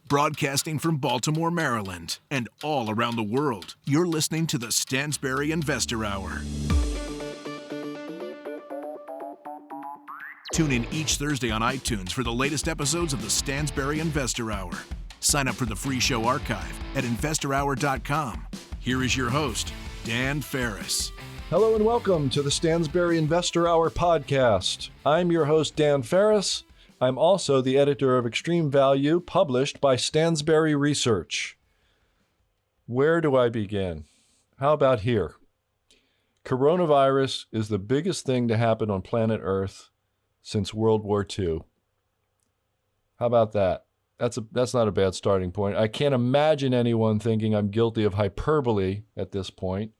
Broadcasting from Baltimore, Maryland, and all around the world, you're listening to the Stansberry Investor Hour. Tune in each Thursday on iTunes for the latest episodes of the Stansberry Investor Hour. Sign up for the free show archive at investorhour.com. Here is your host, Dan Ferris. Hello and welcome to the Stansberry Investor Hour podcast. I'm your host, Dan Ferris. I'm also the editor of Extreme Value, published by Stansberry Research. Where do I begin? How about here? Coronavirus is the biggest thing to happen on planet Earth since World War II. How about that? That's not a bad starting point. I can't imagine anyone thinking I'm guilty of hyperbole at this point.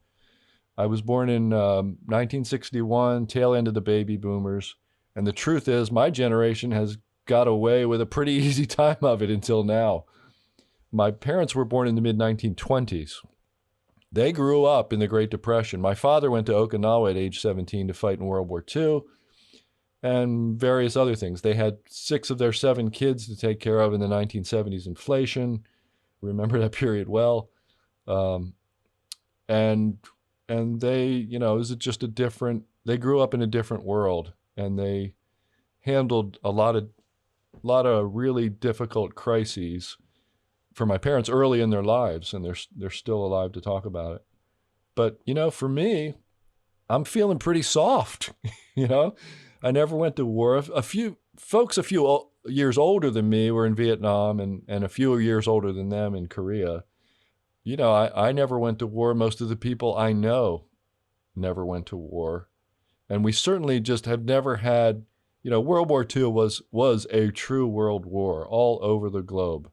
I was born in 1961, tail end of the baby boomers. And the truth is, my generation has got away with a pretty easy time of it until now. My parents were born in the mid-1920s. They grew up in the Great Depression. My father went to Okinawa at age 17 to fight in World War II and various other things. They had 6 of their 7 kids to take care of in the 1970s inflation. Remember that period well. And they, it was just they grew up in a different world. And they handled a lot of really difficult crises for my parents early in their lives, and they're still alive to talk about it. But for me, I'm feeling pretty soft. I never went to war. A few years older than me were in Vietnam, and a few years older than them in Korea. I never went to war. Most of the people I know never went to war. And we certainly just have never had, World War II was a true world war all over the globe.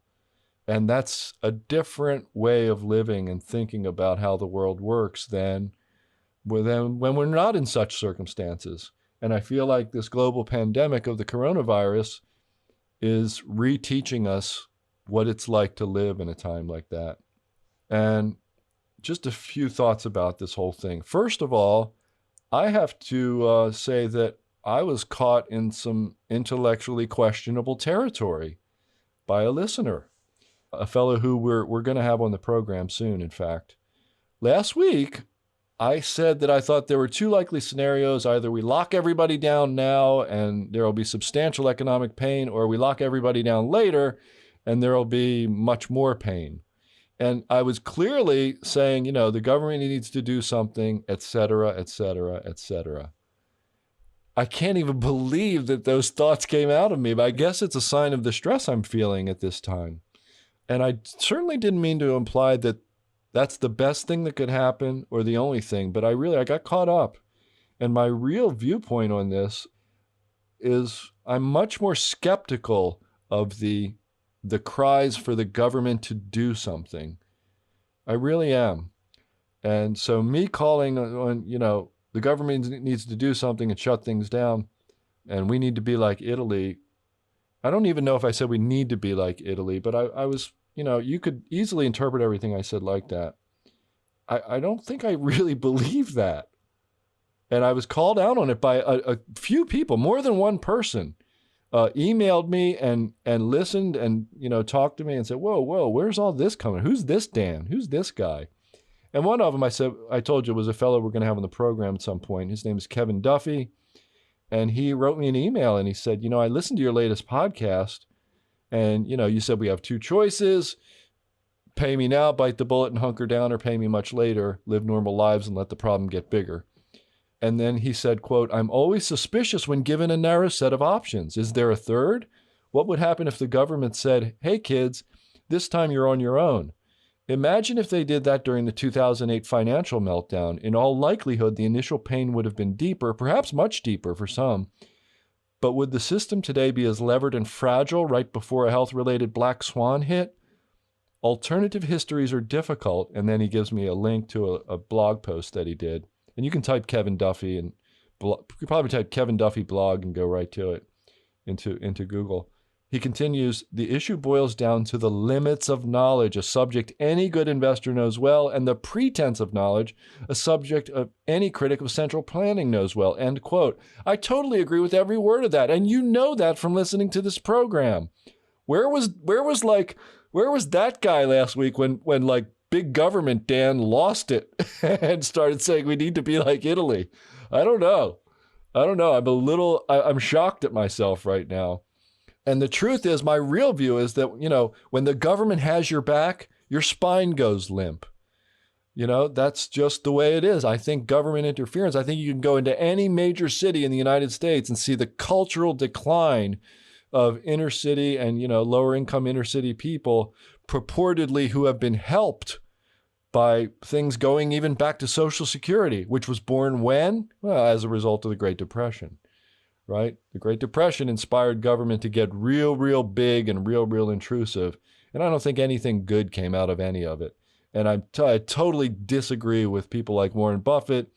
And that's a different way of living and thinking about how the world works than when we're not in such circumstances. And I feel like this global pandemic of the coronavirus is reteaching us what it's like to live in a time like that. And just a few thoughts about this whole thing. First of all, I have to say that I was caught in some intellectually questionable territory by a listener, a fellow who we're going to have on the program soon, in fact. Last week, I said that I thought there were 2 likely scenarios. Either we lock everybody down now and there will be substantial economic pain, or we lock everybody down later and there will be much more pain. And I was clearly saying, the government needs to do something, et cetera, et cetera, et cetera. I can't even believe that those thoughts came out of me, but I guess it's a sign of the stress I'm feeling at this time. And I certainly didn't mean to imply that that's the best thing that could happen or the only thing, but I got caught up. And my real viewpoint on this is I'm much more skeptical of the cries for the government to do something. I really am. And so me calling on, the government needs to do something and shut things down, and we need to be like Italy. I don't even know if I said we need to be like Italy, but I was, you could easily interpret everything I said like that. I don't think I really believe that. And I was called out on it by a few people, more than one person. Emailed me and listened and, talked to me and said, whoa, where's all this coming? Who's this Dan? Who's this guy? And one of them, I told you, was a fellow we're going to have on the program at some point. His name is Kevin Duffy. And he wrote me an email and he said, I listened to your latest podcast and, you said we have 2 choices. Pay me now, bite the bullet and hunker down, or pay me much later, live normal lives and let the problem get bigger. And then he said, quote, I'm always suspicious when given a narrow set of options. Is there a third? What would happen if the government said, hey, kids, this time you're on your own? Imagine if they did that during the 2008 financial meltdown. In all likelihood, the initial pain would have been deeper, perhaps much deeper for some. But would the system today be as levered and fragile right before a health-related black swan hit? Alternative histories are difficult. And then he gives me a link to a blog post that he did. And you can type Kevin Duffy and you could probably type Kevin Duffy blog and go right to it into Google. He continues, the issue boils down to the limits of knowledge, a subject any good investor knows well, and the pretense of knowledge, a subject of any critic of central planning knows well, end quote. I totally agree with every word of that. And you know that from listening to this program. Where was like Where was that guy last week when like big government Dan lost it and started saying we need to be like Italy? I don't know. I'm shocked at myself right now. And the truth is, my real view is that, when the government has your back, your spine goes limp. That's just the way it is. I think government interference, I think you can go into any major city in the United States and see the cultural decline of inner city and, lower income inner city people purportedly who have been helped by things going even back to Social Security, which was born when? Well, as a result of the Great Depression, right? The Great Depression inspired government to get real, real big and real, real intrusive. And I don't think anything good came out of any of it. And I totally disagree with people like Warren Buffett.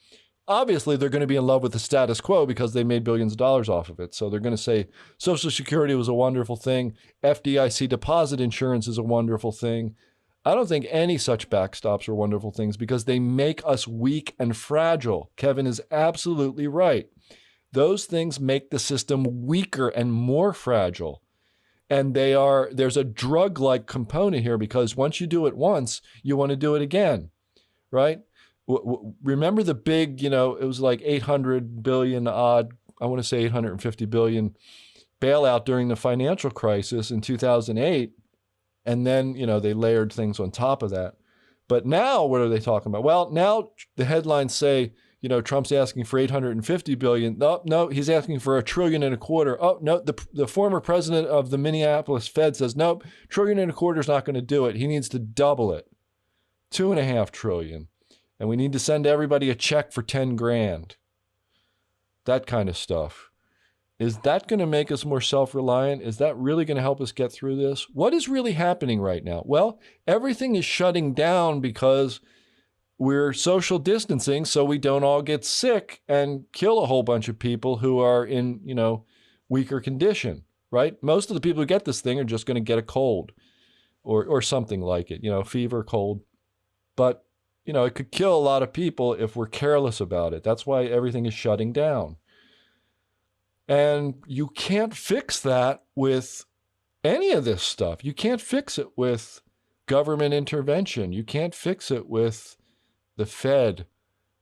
Obviously, they're going to be in love with the status quo because they made billions of dollars off of it. So they're going to say Social Security was a wonderful thing. FDIC deposit insurance is a wonderful thing. I don't think any such backstops are wonderful things because they make us weak and fragile. Kevin is absolutely right. Those things make the system weaker and more fragile. And there's a drug-like component here because once you do it once, you want to do it again, right? Remember the big, it was like 800 billion odd, I want to say 850 billion bailout during the financial crisis in 2008. And then, they layered things on top of that. But now, what are they talking about? Well, now the headlines say, Trump's asking for 850 billion. No, he's asking for $1.25 trillion. Oh, no, the former president of the Minneapolis Fed says, nope, $1.25 trillion is not going to do it. He needs to double it. $2.5 trillion. And we need to send everybody a check for 10 grand. That kind of stuff. Is that going to make us more self-reliant? Is that really going to help us get through this? What is really happening right now? Well, everything is shutting down because we're social distancing so we don't all get sick and kill a whole bunch of people who are in, weaker condition, right? Most of the people who get this thing are just going to get a cold or something like it, fever, cold. But, it could kill a lot of people if we're careless about it. That's why everything is shutting down. And you can't fix that with any of this stuff. You can't fix it with government intervention. You can't fix it with the Fed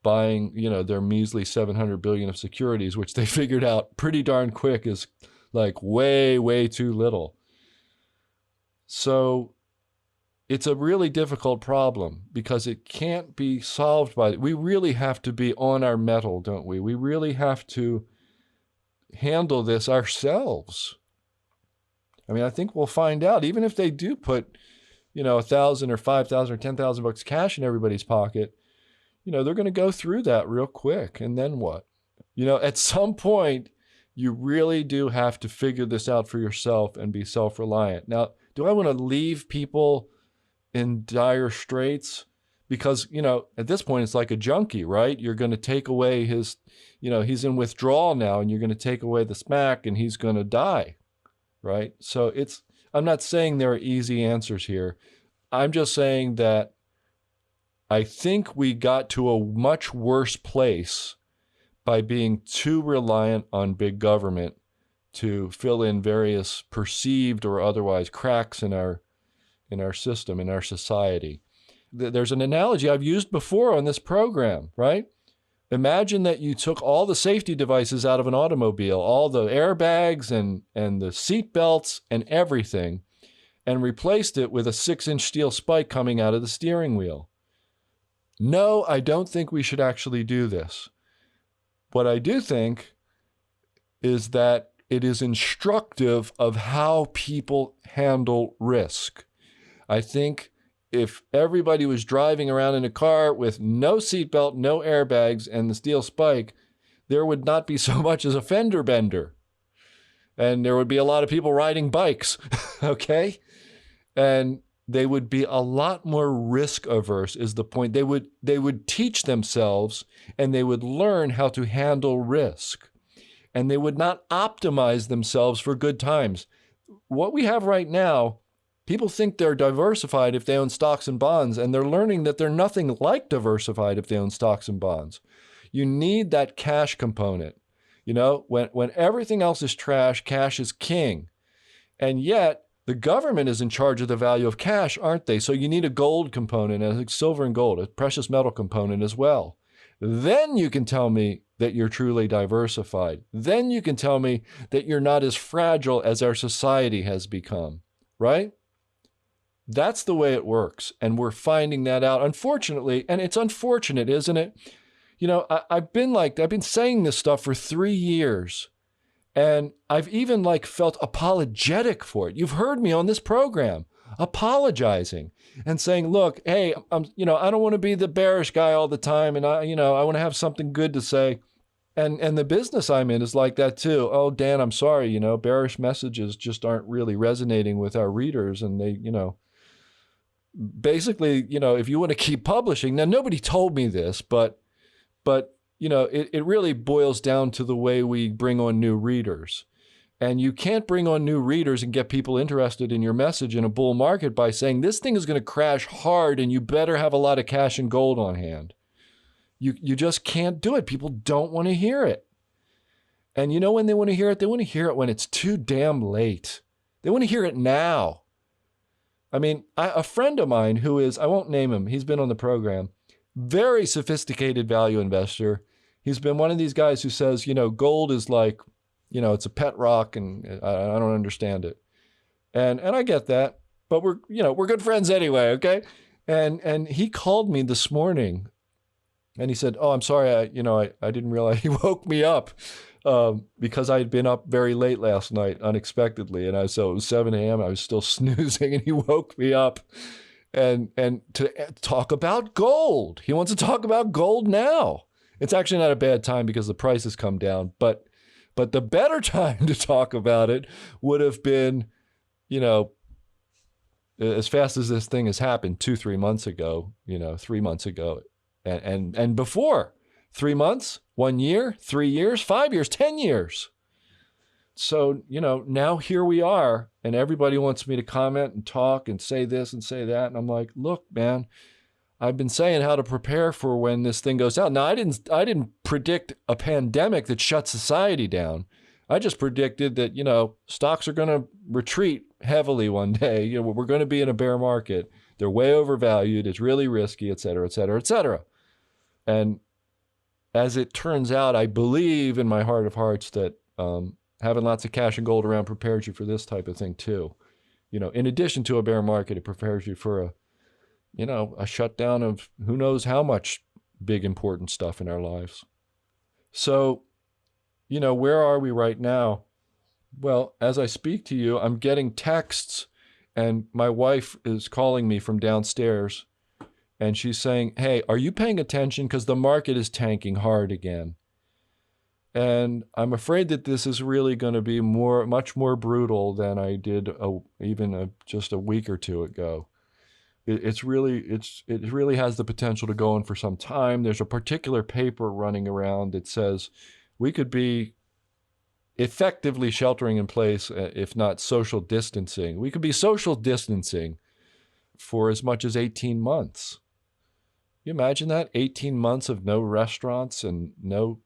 buying, their measly 700 billion of securities, which they figured out pretty darn quick is like way, way too little. So it's a really difficult problem because it can't be solved we really have to be on our mettle, don't we? We really have to handle this ourselves. I mean, I think we'll find out, even if they do put, $1,000 or $5,000 or $10,000 cash in everybody's pocket, they're going to go through that real quick. And then what? At some point, you really do have to figure this out for yourself and be self-reliant. Now, do I want to leave people in dire straits? Because, at this point, it's like a junkie, right? You're going to take away his, he's in withdrawal now, and you're going to take away the smack, and he's going to die, right? So I'm not saying there are easy answers here. I'm just saying that I think we got to a much worse place by being too reliant on big government to fill in various perceived or otherwise cracks in our system, in our society. There's an analogy I've used before on this program, right? Imagine that you took all the safety devices out of an automobile, all the airbags and the seat belts and everything, and replaced it with a 6-inch steel spike coming out of the steering wheel. No, I don't think we should actually do this. What I do think is that it is instructive of how people handle risk. I think if everybody was driving around in a car with no seatbelt, no airbags, and the steel spike, there would not be so much as a fender bender. And there would be a lot of people riding bikes, okay? And they would be a lot more risk averse is the point. They would teach themselves and they would learn how to handle risk. And they would not optimize themselves for good times. What we have right now, people think they're diversified if they own stocks and bonds, and they're learning that they're nothing like diversified if they own stocks and bonds. You need that cash component. When everything else is trash, cash is king. And yet, The government is in charge of the value of cash, aren't they? So you need a gold component, a silver and gold, a precious metal component as well. Then you can tell me that you're truly diversified. Then you can tell me that you're not as fragile as our society has become, right? That's the way it works. And we're finding that out, unfortunately. And it's unfortunate, isn't it? You know, I've been saying this stuff for 3 years. And I've even felt apologetic for it. You've heard me on this program apologizing and saying, look, hey, I don't want to be the bearish guy all the time. And I want to have something good to say. And the business I'm in is like that too. Oh, Dan, I'm sorry, bearish messages just aren't really resonating with our readers. And they, basically, if you want to keep publishing, now nobody told me this, but it really boils down to the way we bring on new readers. And you can't bring on new readers and get people interested in your message in a bull market by saying this thing is going to crash hard and you better have a lot of cash and gold on hand. You just can't do it. People don't want to hear it. And when they want to hear it? They want to hear it when it's too damn late. They want to hear it now. I mean, a friend of mine who is, I won't name him, he's been on the program, very sophisticated value investor. He's been one of these guys who says, gold is it's a pet rock and I don't understand it. And I get that, but we're good friends anyway. Okay. And he called me this morning and he said, oh, I'm sorry. I didn't realize. He woke me up because I had been up very late last night unexpectedly. And so it was 7 a.m. I was still snoozing and he woke me up and to talk about gold. He wants to talk about gold now. It's actually not a bad time because the price has come down, but the better time to talk about it would have been, as fast as this thing has happened 2-3 months ago, 3 months ago, and before 3 months, 1 year, 3 years, 5 years, 10 years. So, now here we are and everybody wants me to comment and talk and say this and say that. And I'm like, look, man, I've been saying how to prepare for when this thing goes down. Now, I didn't predict a pandemic that shut society down. I just predicted that, stocks are going to retreat heavily one day. We're going to be in a bear market. They're way overvalued. It's really risky, et cetera, et cetera, et cetera. And as it turns out, I believe in my heart of hearts that having lots of cash and gold around prepares you for this type of thing too. In addition to a bear market, it prepares you for a shutdown of who knows how much big important stuff in our lives. So, where are we right now? Well, as I speak to you, I'm getting texts and my wife is calling me from downstairs and she's saying, hey, are you paying attention? Because the market is tanking hard again. And I'm afraid that this is really going to be much more brutal than I did just a week or two ago. It really has the potential to go on for some time. There's a particular paper running around that says we could be effectively sheltering in place, if not social distancing. We could be social distancing for as much as 18 months. You imagine that? 18 months of no restaurants and no,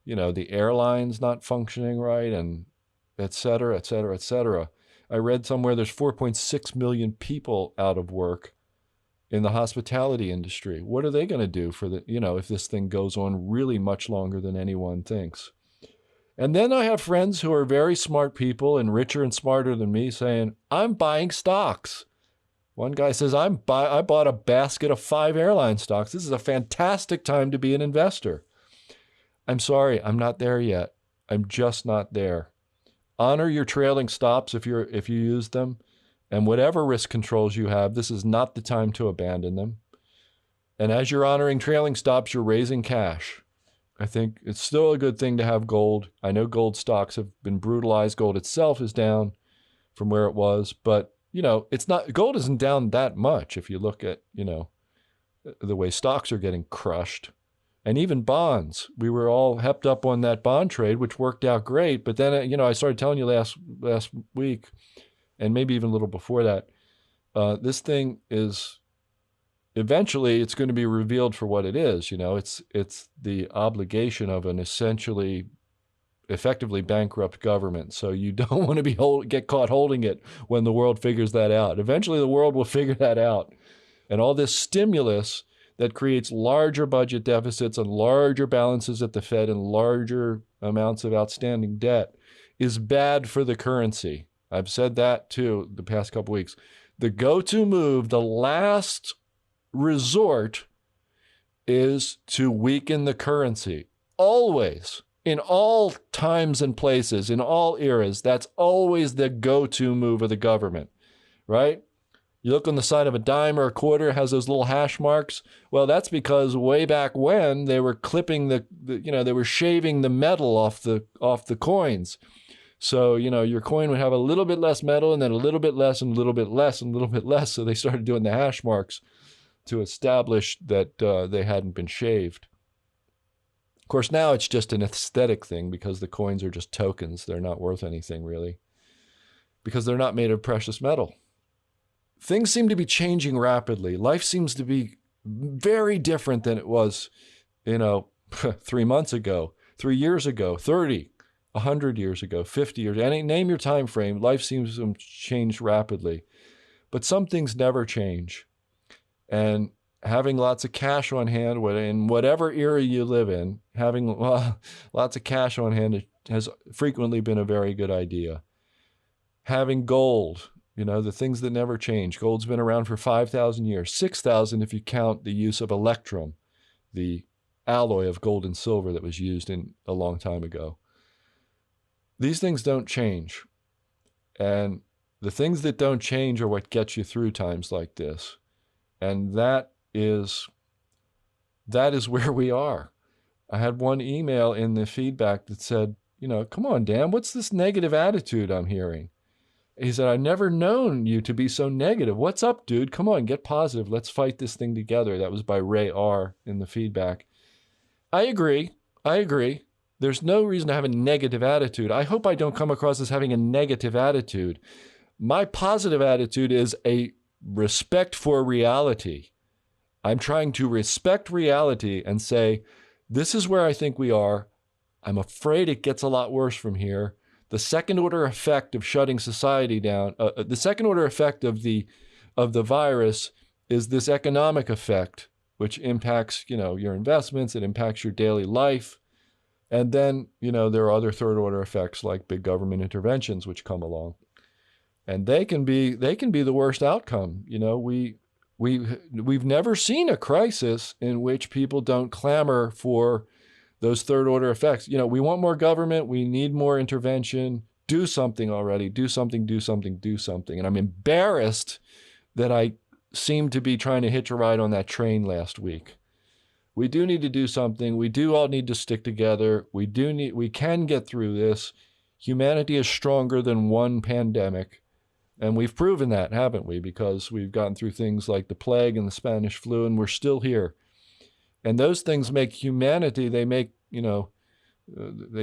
the airlines not functioning right and et cetera, et cetera, et cetera. I read somewhere there's 4.6 million people out of work in the hospitality industry. What are they going to do for if this thing goes on really much longer than anyone thinks? And then I have friends who are very smart people and richer and smarter than me saying, I'm buying stocks. One guy says, I bought a basket of 5 airline stocks. This is a fantastic time to be an investor. I'm sorry, I'm not there yet. I'm just not there. Honor your trailing stops if you use them, and whatever risk controls you have, this is not the time to abandon them. And as you're honoring trailing stops, you're raising cash. I think it's still a good thing to have gold. I know gold stocks have been brutalized. Gold itself is down from where it was, but gold isn't down that much if you look at, the way stocks are getting crushed. And even bonds, we were all hepped up on that bond trade, which worked out great. But then, I started telling you last week, and maybe even a little before that, this thing is, eventually it's going to be revealed for what it is. It's the obligation of an essentially effectively bankrupt government. So you don't want to get caught holding it when the world figures that out. Eventually, the world will figure that out. And all this stimulus that creates larger budget deficits and larger balances at the Fed and larger amounts of outstanding debt is bad for the currency. I've said that too the past couple weeks. The go-to move, the last resort, is to weaken the currency. Always, in all times and places, in all eras, that's always the go-to move of the government, right? You look on the side of a dime or a quarter, it has those little hash marks. Well, that's because way back when they were clipping they were shaving the metal off the coins. So, your coin would have a little bit less metal and then a little bit less and a little bit less and a little bit less. So they started doing the hash marks to establish that they hadn't been shaved. Of course, now it's just an aesthetic thing because the coins are just tokens. They're not worth anything, really, because they're not made of precious metal. Things seem to be changing rapidly. Life seems to be very different than it was, 3 months ago, 3 years ago, 30, 100 years ago, 50 years. Name your time frame. Life seems to change rapidly. But some things never change. And having lots of cash on hand, in whatever era you live in, having lots of cash on hand has frequently been a very good idea. Having gold, the things that never change. Gold's been around for 5,000 years, 6,000 if you count the use of electrum, the alloy of gold and silver that was used a long time ago. These things don't change. And the things that don't change are what gets you through times like this. And that is where we are. I had one email in the feedback that said, come on, Dan, what's this negative attitude I'm hearing? He said, I've never known you to be so negative. What's up, dude? Come on, get positive. Let's fight this thing together. That was by yet.R. in the feedback. I agree. There's no reason to have a negative attitude. I hope I don't come across as having a negative attitude. My positive attitude is a respect for reality. I'm trying to respect reality and say, this is where I think we are. I'm afraid it gets a lot worse from here. The second order effect of shutting society down, the second order effect of the virus is this economic effect, which impacts, your investments, it impacts your daily life. And then, there are other third order effects like big government interventions which come along. And they can be the worst outcome. We've never seen a crisis in which people don't clamor for those third order effects. We want more government. We need more intervention. Do something already. Do something. And I'm embarrassed that I seemed to be trying to hitch a ride on that train last week. We do need to do something. We do all need to stick together. We can get through this. Humanity is stronger than one pandemic. And we've proven that, haven't we? Because we've gotten through things like the plague and the Spanish flu, and we're still here. And those things make humanity, they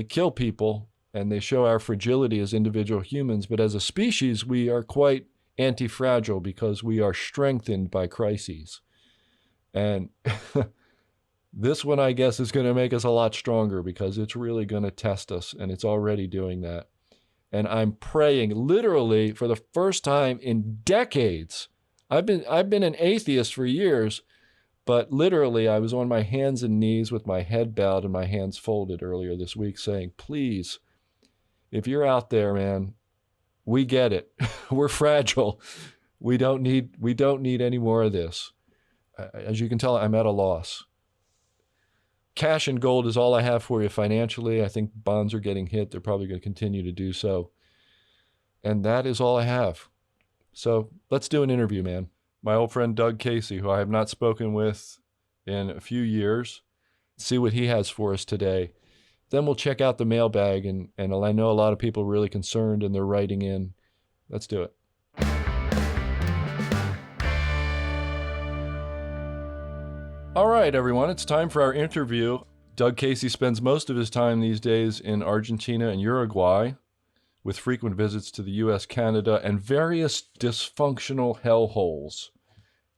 kill people and they show our fragility as individual humans. But as a species, we are quite anti-fragile because we are strengthened by crises. And this one, I guess, is going to make us a lot stronger because it's really going to test us, and it's already doing that. And I'm praying, literally, for the first time in decades. I've been an atheist for years, but literally, I was on my hands and knees with my head bowed and my hands folded earlier this week saying, please, if you're out there, man, we get it. We're fragile. We don't need any more of this. As you can tell, I'm at a loss. Cash and gold is all I have for you financially. I think bonds are getting hit. They're probably going to continue to do so. And that is all I have. So let's do an interview, man. My old friend Doug Casey, who I have not spoken with in a few years, see what he has for us today. Then we'll check out the mailbag, and I know a lot of people are really concerned and they're writing in. Let's do it. All right, everyone, it's time for our interview. Doug Casey spends most of his time these days in Argentina and Uruguay, with frequent visits to the U.S., Canada, and various dysfunctional hellholes.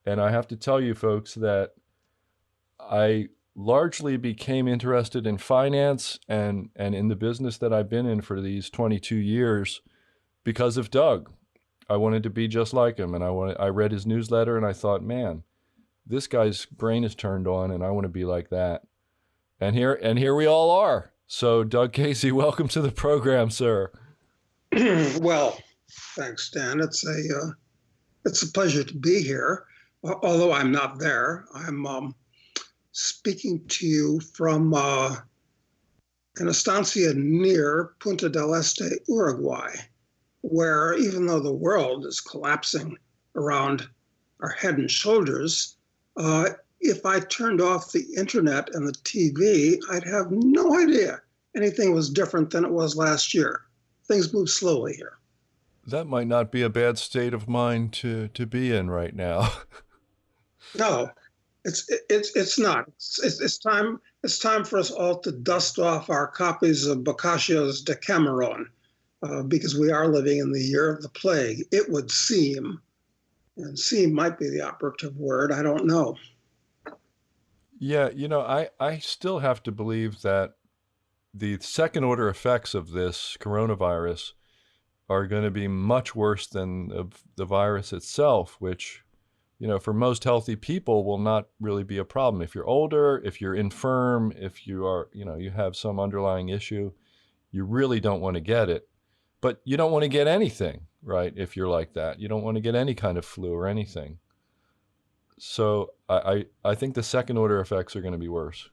And I have to tell you, folks, that I largely became interested in finance and in the business that I've been in for these 22 years because of Doug. I wanted to be just like him, and I read his newsletter and I thought, man, this guy's brain is turned on and I want to be like that. And here we all are. So Doug Casey, welcome to the program, sir. Well, thanks, Dan. It's a pleasure to be here. Although I'm not there, I'm speaking to you from an estancia near Punta del Este, Uruguay, where even though the world is collapsing around our head and shoulders, if I turned off the internet and the TV, I'd have no idea anything was different than it was last year. Things move slowly here. That might not be a bad state of mind to be in right now. No, it's not. It's time for us all to dust off our copies of Boccaccio's Decameron, because we are living in the year of the plague. It would seem, and seem might be the operative word. I don't know. Yeah, I still have to believe that the second order effects of this coronavirus are going to be much worse than the virus itself, which, for most healthy people will not really be a problem. If you're older, if you're infirm, if you are, you have some underlying issue, you really don't want to get it. But you don't want to get anything, right? If you're like that, you don't want to get any kind of flu or anything. So I think the second order effects are going to be worse.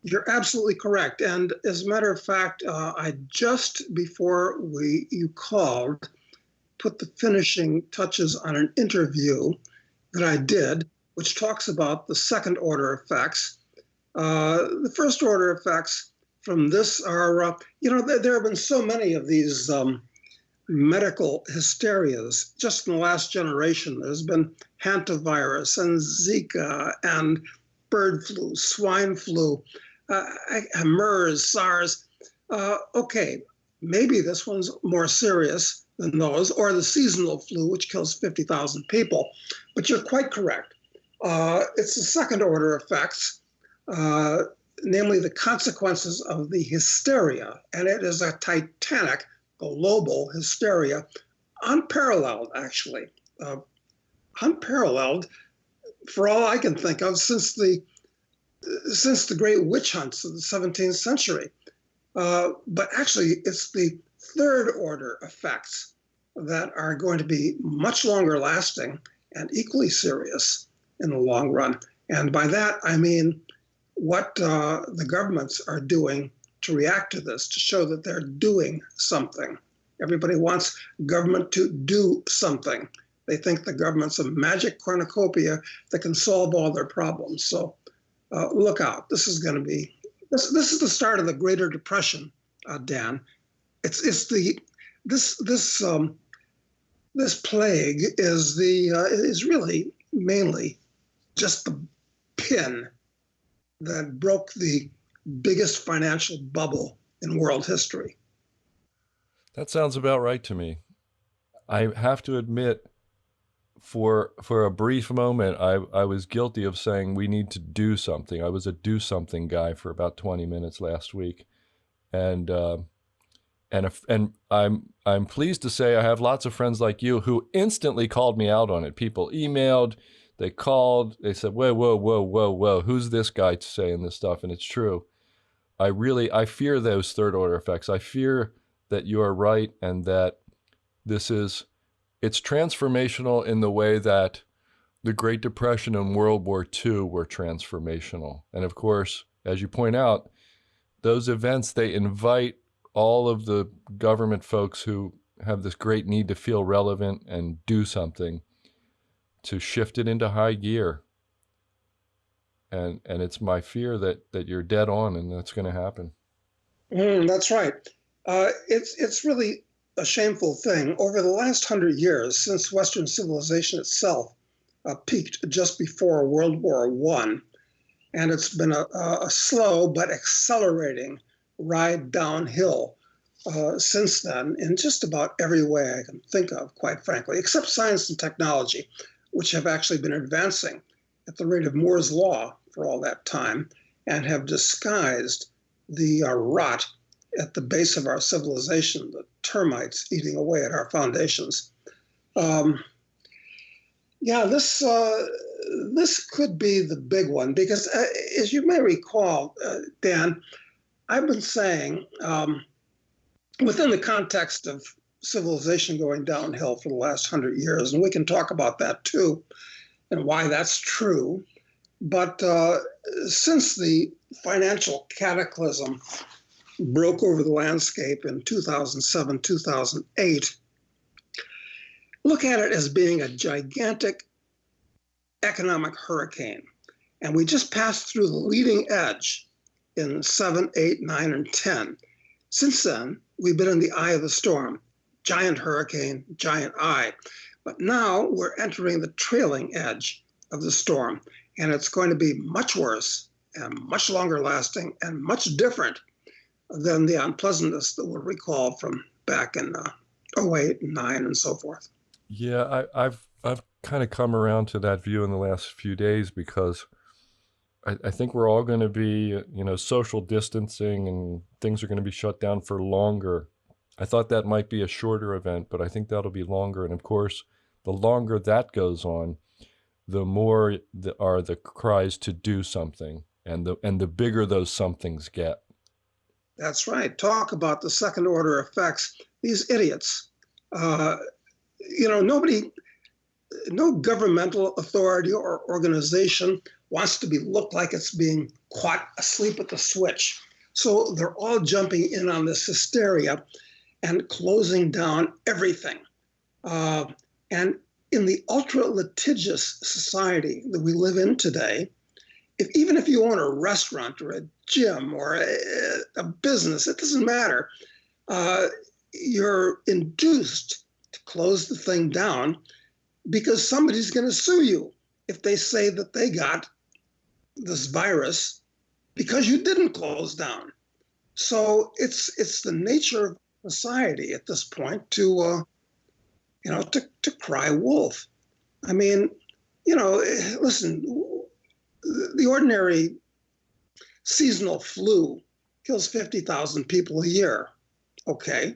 You're absolutely correct. And as a matter of fact, I just before you called, put the finishing touches on an interview that I did, which talks about the second order effects. The first order effects from this are, there have been so many of these medical hysterias just in the last generation. There's been hantavirus and Zika and bird flu, swine flu, MERS, SARS. Okay, maybe this one's more serious than those, or the seasonal flu, which kills 50,000 people. But you're quite correct. It's the second order effects, namely the consequences of the hysteria. And it is a titanic global hysteria, unparalleled, actually. Unparalleled, for all I can think of, since the great witch hunts of the 17th century. But actually, it's the third order effects that are going to be much longer lasting and equally serious in the long run. And by that, I mean what the governments are doing to react to this, to show that they're doing something. Everybody wants government to do something. They think the government's a magic cornucopia that can solve all their problems. So look out. This is going to be, this is the start of the Greater Depression, Dan. This plague is really mainly just the pin that broke the biggest financial bubble in world history. That sounds about right to me. I have to admit, for a brief moment, I was guilty of saying we need to do something. I was a do something guy for about 20 minutes last week, and I'm pleased to say I have lots of friends like you who instantly called me out on it. People emailed, they called, they said, whoa, who's this guy saying this stuff? And it's true. I fear those third order effects. I fear that you are right, and that it's transformational in the way that the Great Depression and World War II were transformational. And of course, as you point out, those events, they invite all of the government folks who have this great need to feel relevant and do something to shift it into high gear. And it's my fear that you're dead on and that's going to happen. That's right. It's really a shameful thing. Over the last 100 years, since Western civilization itself peaked just before World War I, and it's been a slow but accelerating ride downhill since then in just about every way I can think of, quite frankly, except science and technology, which have actually been advancing at the rate of Moore's Law for all that time and have disguised the rot at the base of our civilization, the termites eating away at our foundations. This could be the big one because, as you may recall, Dan, I've been saying within the context of civilization going downhill for the last 100 years, and we can talk about that too and why that's true. But since the financial cataclysm broke over the landscape in 2007, 2008, look at it as being a gigantic economic hurricane. And we just passed through the leading edge in 7, 8, 9, and 10. Since then, we've been in the eye of the storm. Giant hurricane, giant eye. But now we're entering the trailing edge of the storm. And it's going to be much worse and much longer lasting and much different than the unpleasantness that we'll recall from back in 08 and 9 and so forth. Yeah, I've kind of come around to that view in the last few days because I think we're all going to be, social distancing and things are going to be shut down for longer. I thought that might be a shorter event, but I think that'll be longer. And of course, the longer that goes on, the more are the cries to do something, and the bigger those somethings get. That's right. Talk about the second order effects. These idiots, no governmental authority or organization wants to look like it's being caught asleep at the switch. So they're all jumping in on this hysteria and closing down everything. And in the ultra litigious society that we live in today, even if you own a restaurant or a gym or a business, it doesn't matter. You're induced to close the thing down because somebody's going to sue you if they say that they got this virus because you didn't close down. So it's the nature of society at this point to cry wolf. I mean, listen, the ordinary seasonal flu kills 50,000 people a year. Okay,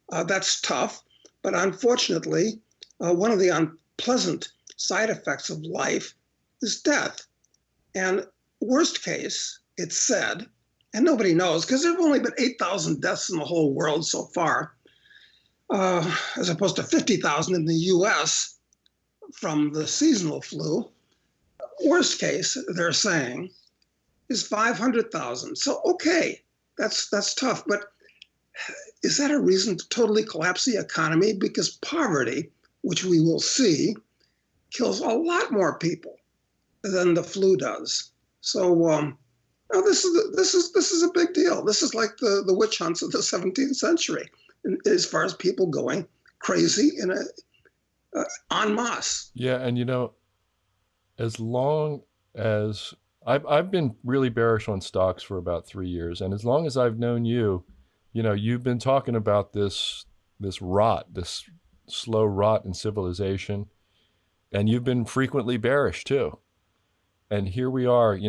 that's tough, but unfortunately, one of the unpleasant side effects of life is death. And worst case, it's said, and nobody knows, because there have only been 8,000 deaths in the whole world so far, as opposed to 50,000 in the US from the seasonal flu. Worst case, they're saying, is 500,000. So, okay, that's tough. But is that a reason to totally collapse the economy? Because poverty, which we will see, kills a lot more people than the flu does. So this is a big deal. This is like the witch hunts of the 17th century, as far as people going crazy in en masse. Yeah, and as long as I've been really bearish on stocks for about 3 years, and as long as I've known you've been talking about this rot, this slow rot in civilization, and you've been frequently bearish too. And here we are.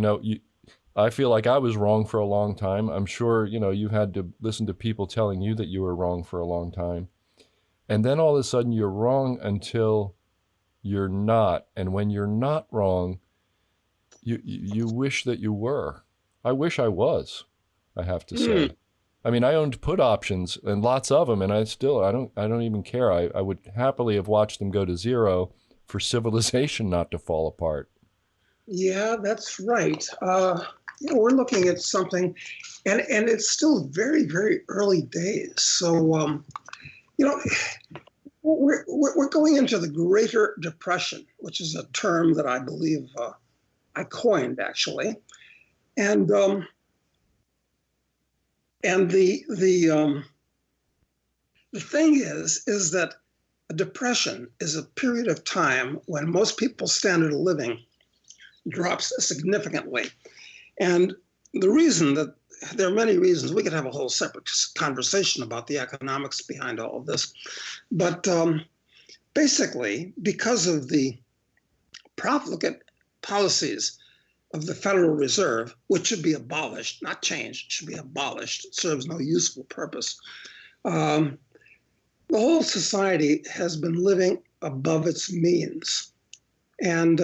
I feel like I was wrong for a long time. I'm sure you've had to listen to people telling you that you were wrong for a long time, and then all of a sudden you're wrong until you're not. And when you're not wrong, you wish that you were. I wish I was, I have to say. I mean, I owned put options and lots of them, and I don't even care. I would happily have watched them go to zero for civilization not to fall apart. Yeah, that's right. We're looking at something, and it's still very, very early days. So, we're going into the Greater Depression, which is a term that I believe I coined actually, and the thing is that a depression is a period of time when most people's standard of living drops significantly. And the reason that there are many reasons, we could have a whole separate conversation about the economics behind all of this. But basically, because of the profligate policies of the Federal Reserve, which should be abolished, not changed, should be abolished. It serves no useful purpose. The whole society has been living above its means. And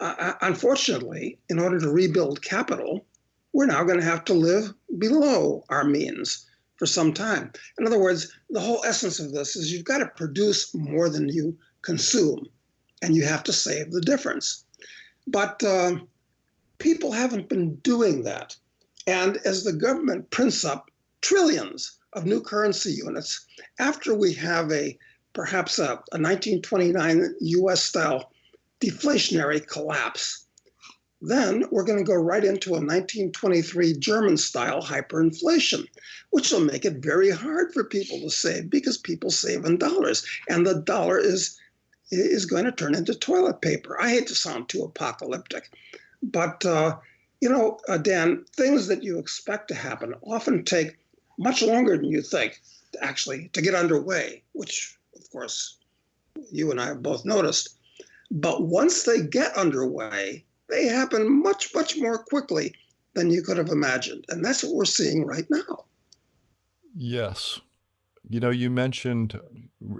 unfortunately, in order to rebuild capital, we're now going to have to live below our means for some time. In other words, the whole essence of this is you've got to produce more than you consume, and you have to save the difference. But people haven't been doing that. And as the government prints up trillions of new currency units, after we have perhaps a 1929 US-style deflationary collapse, then we're going to go right into a 1923 German-style hyperinflation, which will make it very hard for people to save because people save in dollars, and the dollar is going to turn into toilet paper. I hate to sound too apocalyptic, but Dan, things that you expect to happen often take much longer than you think to get underway, which, of course, you and I have both noticed. But once they get underway, they happen much, much more quickly than you could have imagined. And that's what we're seeing right now. Yes. You mentioned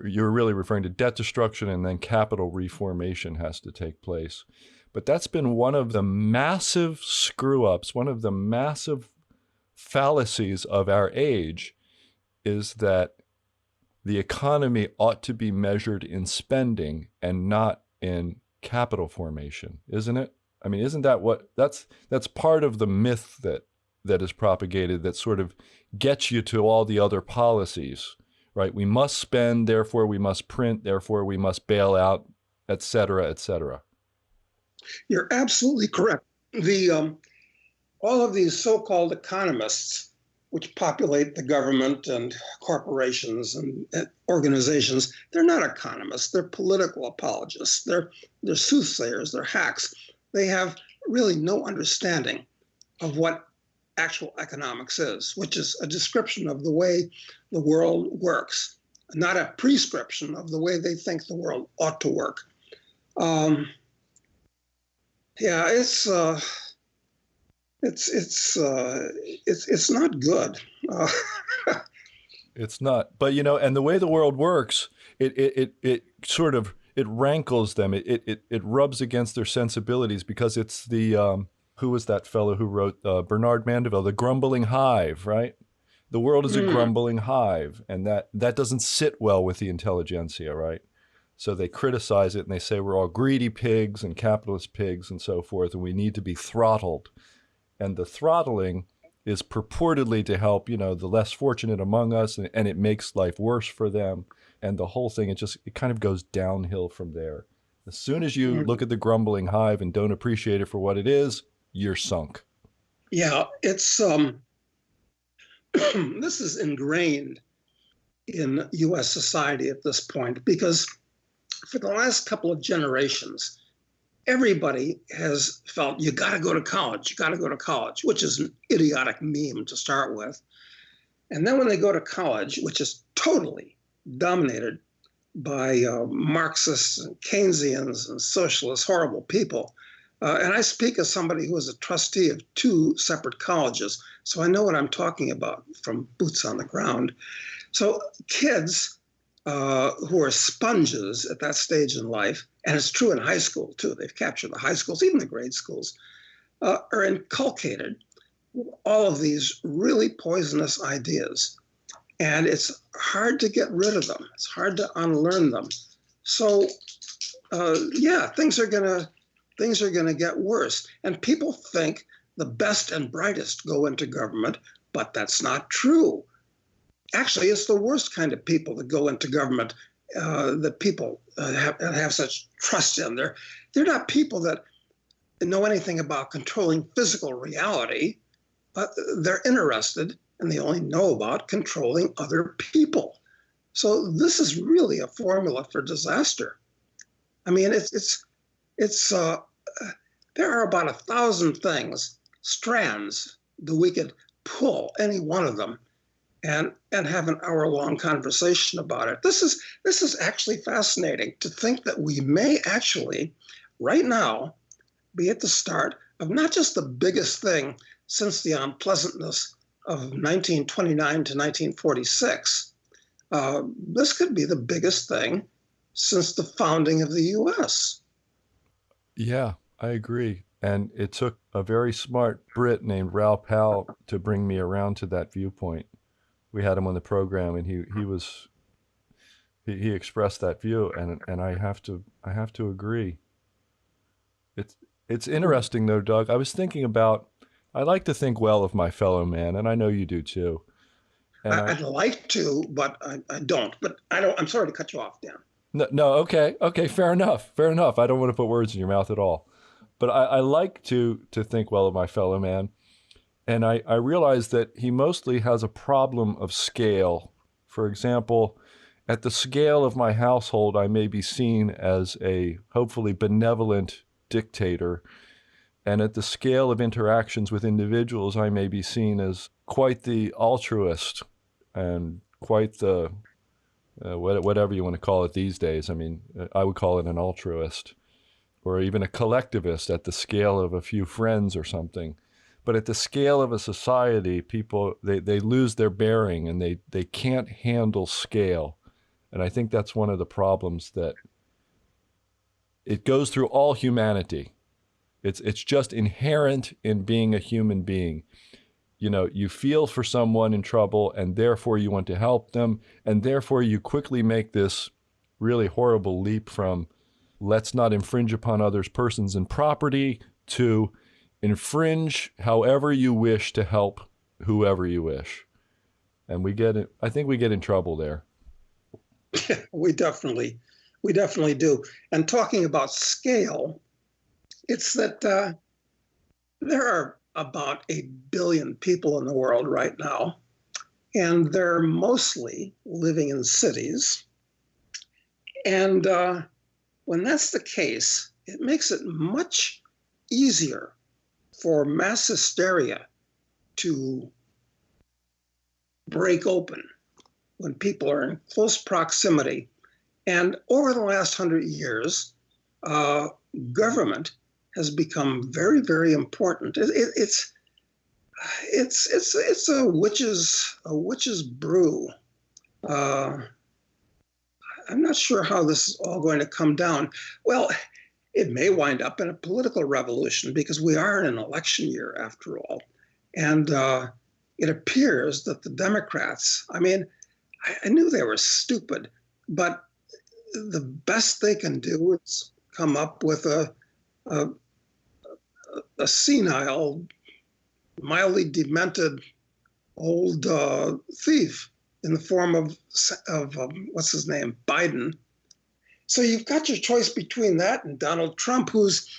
you're really referring to debt destruction, and then capital reformation has to take place. But that's been one of the massive screw-ups, one of the massive fallacies of our age, is that the economy ought to be measured in spending and not in capital formation, isn't it? I mean, isn't that that's part of the myth that is propagated that sort of gets you to all the other policies, right? We must spend, therefore we must print, therefore we must bail out, et cetera, et cetera. You're absolutely correct. All of these so-called economists, which populate the government and corporations and organizations, they're not economists. They're political apologists. They're soothsayers. They're hacks. They have really no understanding of what actual economics is, which is a description of the way the world works, not a prescription of the way they think the world ought to work. It's not good. It's not, but and the way the world works, it sort of rankles them. It rubs against their sensibilities because it's the who was that fellow who wrote Bernard Mandeville, The Grumbling Hive, right? The world is a grumbling hive, and that doesn't sit well with the intelligentsia, right? So they criticize it and they say we're all greedy pigs and capitalist pigs and so forth, and we need to be throttled. And the throttling is purportedly to help, the less fortunate among us, and it makes life worse for them. And the whole thing, it kind of goes downhill from there. As soon as you look at the grumbling hive and don't appreciate it for what it is, you're sunk. Yeah, it's this is ingrained in U.S. society at this point, because for the last couple of generations, everybody has felt you got to go to college, which is an idiotic meme to start with. And then when they go to college, which is totally dominated by Marxists and Keynesians and socialist, horrible people. And I speak as somebody who was a trustee of 2 separate colleges, so I know what I'm talking about from boots on the ground. So kids who are sponges at that stage in life, and it's true in high school too, they've captured the high schools, even the grade schools, are inculcated with all of these really poisonous ideas. And it's hard to get rid of them. It's hard to unlearn them. So things are gonna get worse. And people think the best and brightest go into government, but that's not true. Actually, it's the worst kind of people that go into government that people have such trust in. They're not people that know anything about controlling physical reality, but they're interested and they only know about controlling other people. So this is really a formula for disaster. I mean, there are about 1,000 strands that we could pull, any one of them, and have an hour-long conversation about it. This is actually fascinating to think that we may actually, right now, be at the start of not just the biggest thing since the unpleasantness of 1929 to 1946. This could be the biggest thing since the founding of the U.S. Yeah, I agree. And it took a very smart Brit named Raoul Pal to bring me around to that viewpoint. We had him on the program, and he expressed that view, and I have to agree. It's interesting though, Doug. I was thinking about, I like to think well of my fellow man, and I know you do too. And I'd like to, but I don't. But I don't. I'm sorry to cut you off, Dan. No, okay, fair enough. I don't want to put words in your mouth at all. But I like to think well of my fellow man. And I realize that he mostly has a problem of scale. For example, at the scale of my household, I may be seen as a hopefully benevolent dictator. And at the scale of interactions with individuals, I may be seen as quite the altruist and quite the, whatever you want to call it these days. I mean, I would call it an altruist or even a collectivist at the scale of a few friends or something. But at the scale of a society, people, they lose their bearing and they can't handle scale. And I think that's one of the problems, that it goes through all humanity. It's just inherent in being a human being. You know, you feel for someone in trouble and therefore you want to help them. And therefore you quickly make this really horrible leap from let's not infringe upon others' persons and property to infringe however you wish to help whoever you wish. And I think we get in trouble there. We definitely do. And talking about scale, it's that there are about 8 billion people in the world right now, and they're mostly living in cities. And when that's the case, it makes it much easier for mass hysteria to break open when people are in close proximity. And over the last 100 years, government has become very, very important. It's a witch's brew. I'm not sure how this is all going to come down. Well, it may wind up in a political revolution because we are in an election year after all. And it appears that the Democrats, I mean, I knew they were stupid, but the best they can do is come up with a senile, mildly demented old thief in the form of what's his name, Biden. So you've got your choice between that and Donald Trump, who's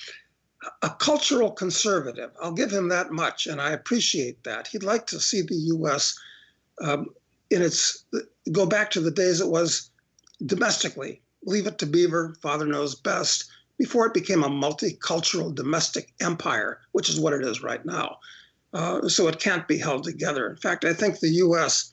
a cultural conservative. I'll give him that much, and I appreciate that. He'd like to see the U.S. Go back to the days it was domestically. Leave it to Beaver, father knows best, before it became a multicultural domestic empire, which is what it is right now. So it can't be held together. In fact, I think the U.S.,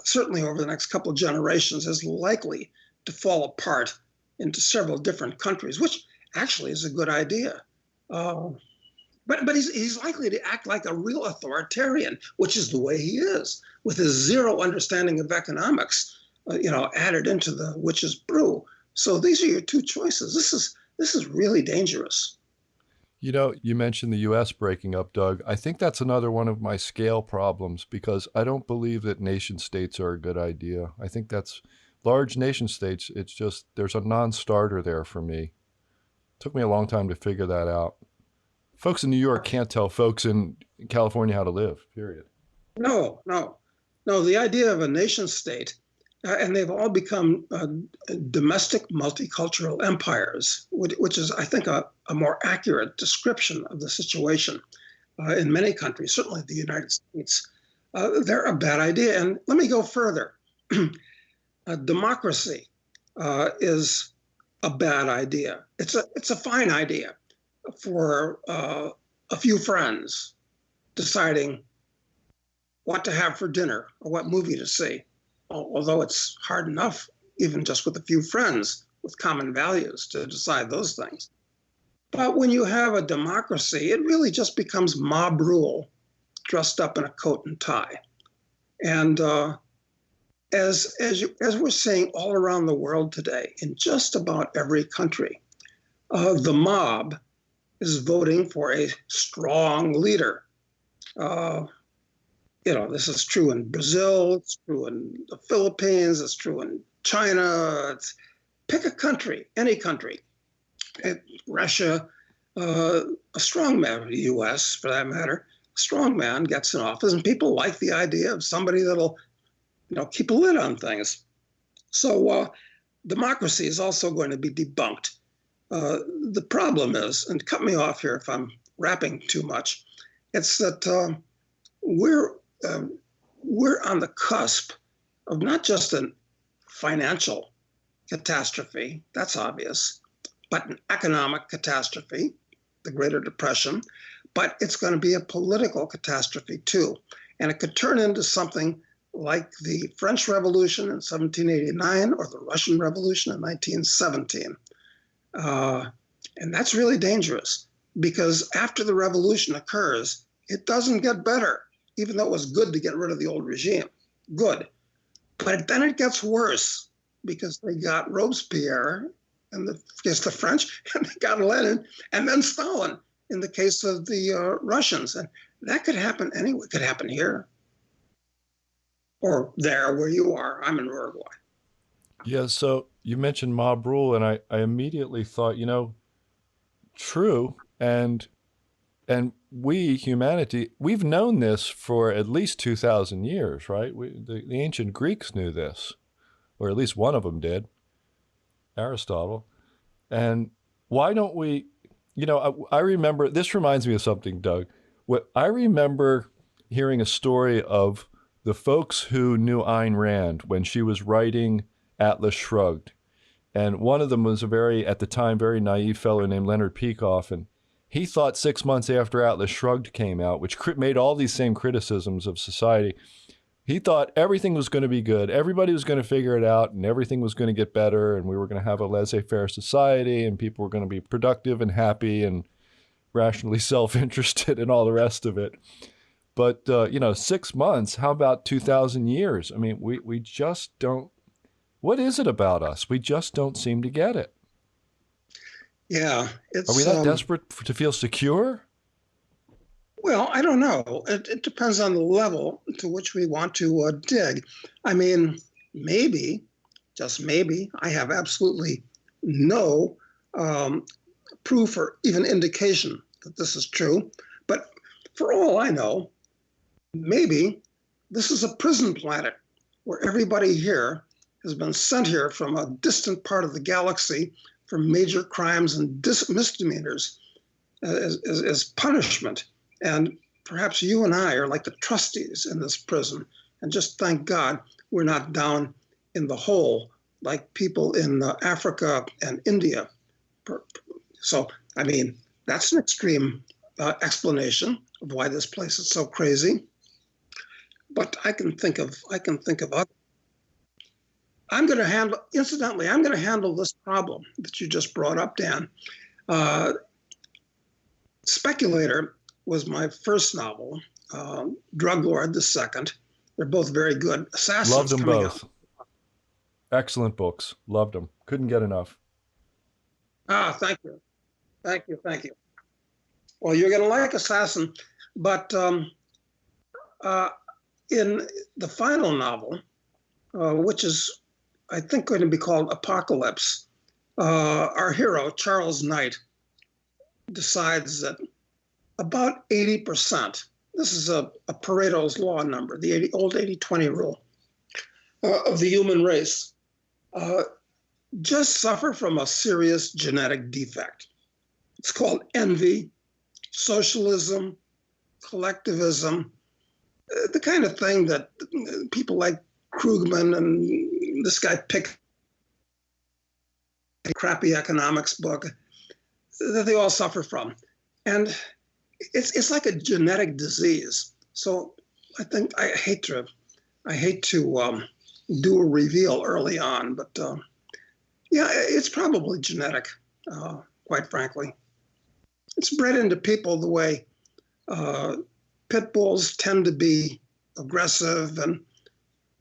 certainly over the next couple of generations, is likely to fall apart into several different countries, which actually is a good idea. But he's likely to act like a real authoritarian, which is the way he is, with his zero understanding of economics, added into the witch's brew. So these are your two choices. This is really dangerous. You know, you mentioned the U.S. breaking up, Doug. I think that's another one of my scale problems, because I don't believe that nation states are a good idea. I think that's large nation states. It's just, there's a non-starter there for me. It took me a long time to figure that out. Folks in New York can't tell folks in California how to live, period. No. The idea of a nation state, and they've all become domestic multicultural empires, which is, I think, a more accurate description of the situation in many countries, certainly the United States. They're a bad idea. And let me go further. Democracy is a bad idea. It's a fine idea for a few friends deciding what to have for dinner or what movie to see. Although it's hard enough, even just with a few friends with common values, to decide those things. But when you have a democracy, it really just becomes mob rule dressed up in a coat and tie. And as we're seeing all around the world today, in just about every country, the mob is voting for a strong leader. This is true in Brazil, it's true in the Philippines, it's true in China. Pick a country, any country. Russia, a strong man, the U.S. for that matter, a strong man gets in office, and people like the idea of somebody that'll, keep a lid on things. So democracy is also going to be debunked. The problem is, and cut me off here if I'm rapping too much, it's that we're on the cusp of not just a financial catastrophe, that's obvious, but an economic catastrophe, the Greater Depression, but it's going to be a political catastrophe too. And it could turn into something like the French Revolution in 1789 or the Russian Revolution in 1917. And that's really dangerous because after the revolution occurs, it doesn't get better, even though it was good to get rid of the old regime. Good. But then it gets worse because they got Robespierre in the case of the French, and they got Lenin, and then Stalin in the case of the Russians. And that could happen anywhere. It could happen here or there where you are. I'm in Uruguay. Yeah, so you mentioned mob rule, and I immediately thought, true, and we, humanity, we've known this for at least 2,000 years, right? The ancient Greeks knew this, or at least one of them did, Aristotle. And why don't we, I remember, this reminds me of something, Doug. I remember hearing a story of the folks who knew Ayn Rand when she was writing Atlas Shrugged. And one of them was at the time, very naive fellow named Leonard Peikoff. And he thought 6 months after Atlas Shrugged came out, which made all these same criticisms of society, he thought everything was going to be good. Everybody was going to figure it out and everything was going to get better. And we were going to have a laissez-faire society and people were going to be productive and happy and rationally self-interested and all the rest of it. But, 6 months, how about 2,000 years? I mean, we just don't. What is it about us? We just don't seem to get it. Yeah. Are we that desperate to feel secure? Well, I don't know. It depends on the level to which we want to dig. I mean, maybe, just maybe, I have absolutely no proof or even indication that this is true. But for all I know, maybe this is a prison planet where everybody here has been sent here from a distant part of the galaxy for major crimes and misdemeanors as punishment. And perhaps you and I are like the trustees in this prison. And just thank God we're not down in the hole like people in Africa and India. So, I mean, that's an extreme explanation of why this place is so crazy. But I can think of others. I'm going to handle this problem that you just brought up, Dan. Speculator was my first novel, Drug Lord the second. They're both very good. Assassins. Loved them both. Excellent books. Loved them. Couldn't get enough. Thank you. Well, you're going to like Assassin, but in the final novel, which is, I think, going to be called Apocalypse, our hero, Charles Knight, decides that about 80%, this is a Pareto's law number, the old 80-20 rule, of the human race, just suffer from a serious genetic defect. It's called envy, socialism, collectivism, the kind of thing that people like Krugman and this guy picked a crappy economics book that they all suffer from. And it's like a genetic disease. So I think I hate to do a reveal early on, but yeah, it's probably genetic, quite frankly. It's bred into people the way pit bulls tend to be aggressive and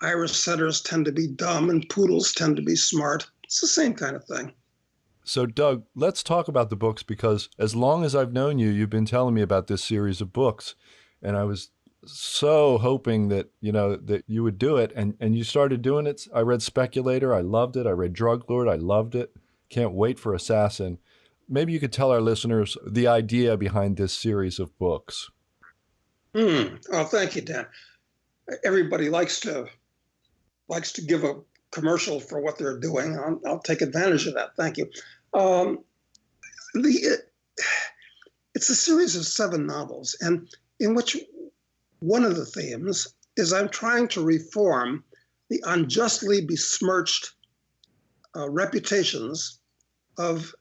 Irish setters tend to be dumb and poodles tend to be smart. It's the same kind of thing. So, Doug, let's talk about the books, because as long as I've known you, you've been telling me about this series of books. And I was so hoping that, that you would do it. And you started doing it. I read Speculator. I loved it. I read Drug Lord. I loved it. Can't wait for Assassin. Maybe you could tell our listeners the idea behind this series of books. Oh, thank you, Dan. Everybody likes to give a commercial for what they're doing. I'll take advantage of that. Thank you. It's a series of 7 novels, and in which one of the themes is I'm trying to reform the unjustly besmirched reputations of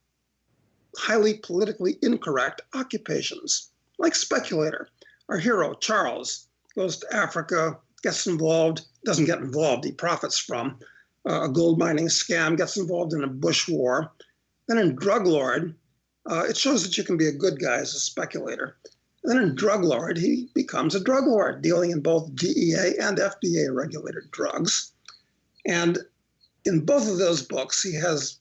highly politically incorrect occupations, like speculator. Our hero, Charles, goes to Africa, gets involved, doesn't get involved, he profits from a gold mining scam, gets involved in a bush war. Then in Drug Lord, it shows that you can be a good guy as a speculator. And then in Drug Lord, he becomes a drug lord, dealing in both DEA and FDA regulated drugs. And in both of those books, he has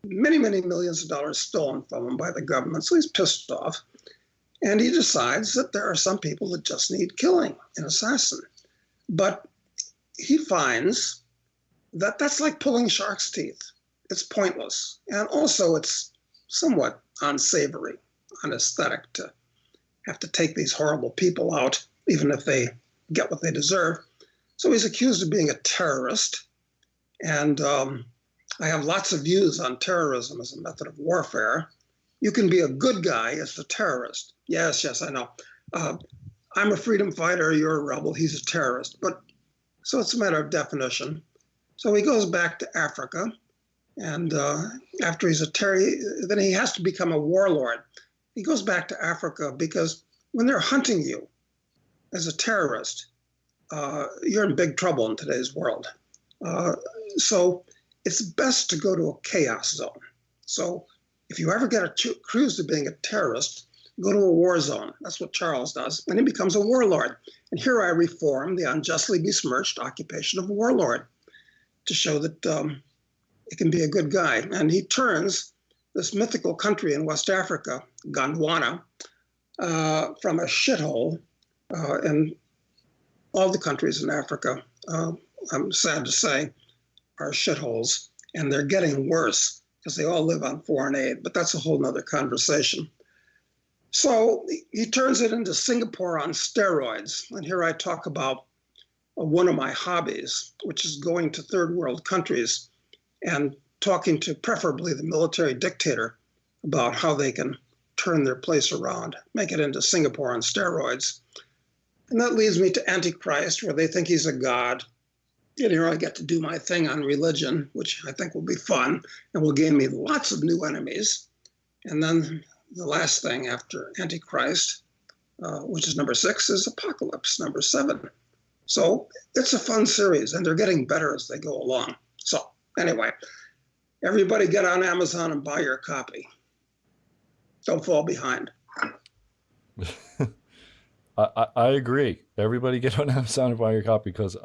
many, many millions of dollars stolen from him by the government, so he's pissed off. And he decides that there are some people that just need killing, an assassin. But he finds that that's like pulling shark's teeth. It's pointless. And also it's somewhat unsavory, unaesthetic to have to take these horrible people out, even if they get what they deserve. So he's accused of being a terrorist. And I have lots of views on terrorism as a method of warfare. You can be a good guy as a terrorist. Yes, I know. I'm a freedom fighter, you're a rebel, he's a terrorist. But so it's a matter of definition. So he goes back to Africa, and after he's a terrorist, then he has to become a warlord. He goes back to Africa because when they're hunting you as a terrorist, you're in big trouble in today's world. So it's best to go to a chaos zone. So if you ever get accused of being a terrorist, go to a war zone. That's what Charles does. And he becomes a warlord. And here I reform the unjustly besmirched occupation of warlord to show that it can be a good guy. And he turns this mythical country in West Africa, Gondwana, from a shithole, and all the countries in Africa, I'm sad to say, are shitholes. And they're getting worse because they all live on foreign aid. But that's a whole nother conversation. So he turns it into Singapore on steroids. And here I talk about one of my hobbies, which is going to third world countries and talking to preferably the military dictator about how they can turn their place around, make it into Singapore on steroids. And that leads me to Antichrist, where they think he's a god. And here I get to do my thing on religion, which I think will be fun and will gain me lots of new enemies. And then the last thing after Antichrist, which is number 6, is Apocalypse, number 7. So it's a fun series, and they're getting better as they go along. So anyway, everybody get on Amazon and buy your copy. Don't fall behind. I agree. Everybody get on Amazon and buy your copy, because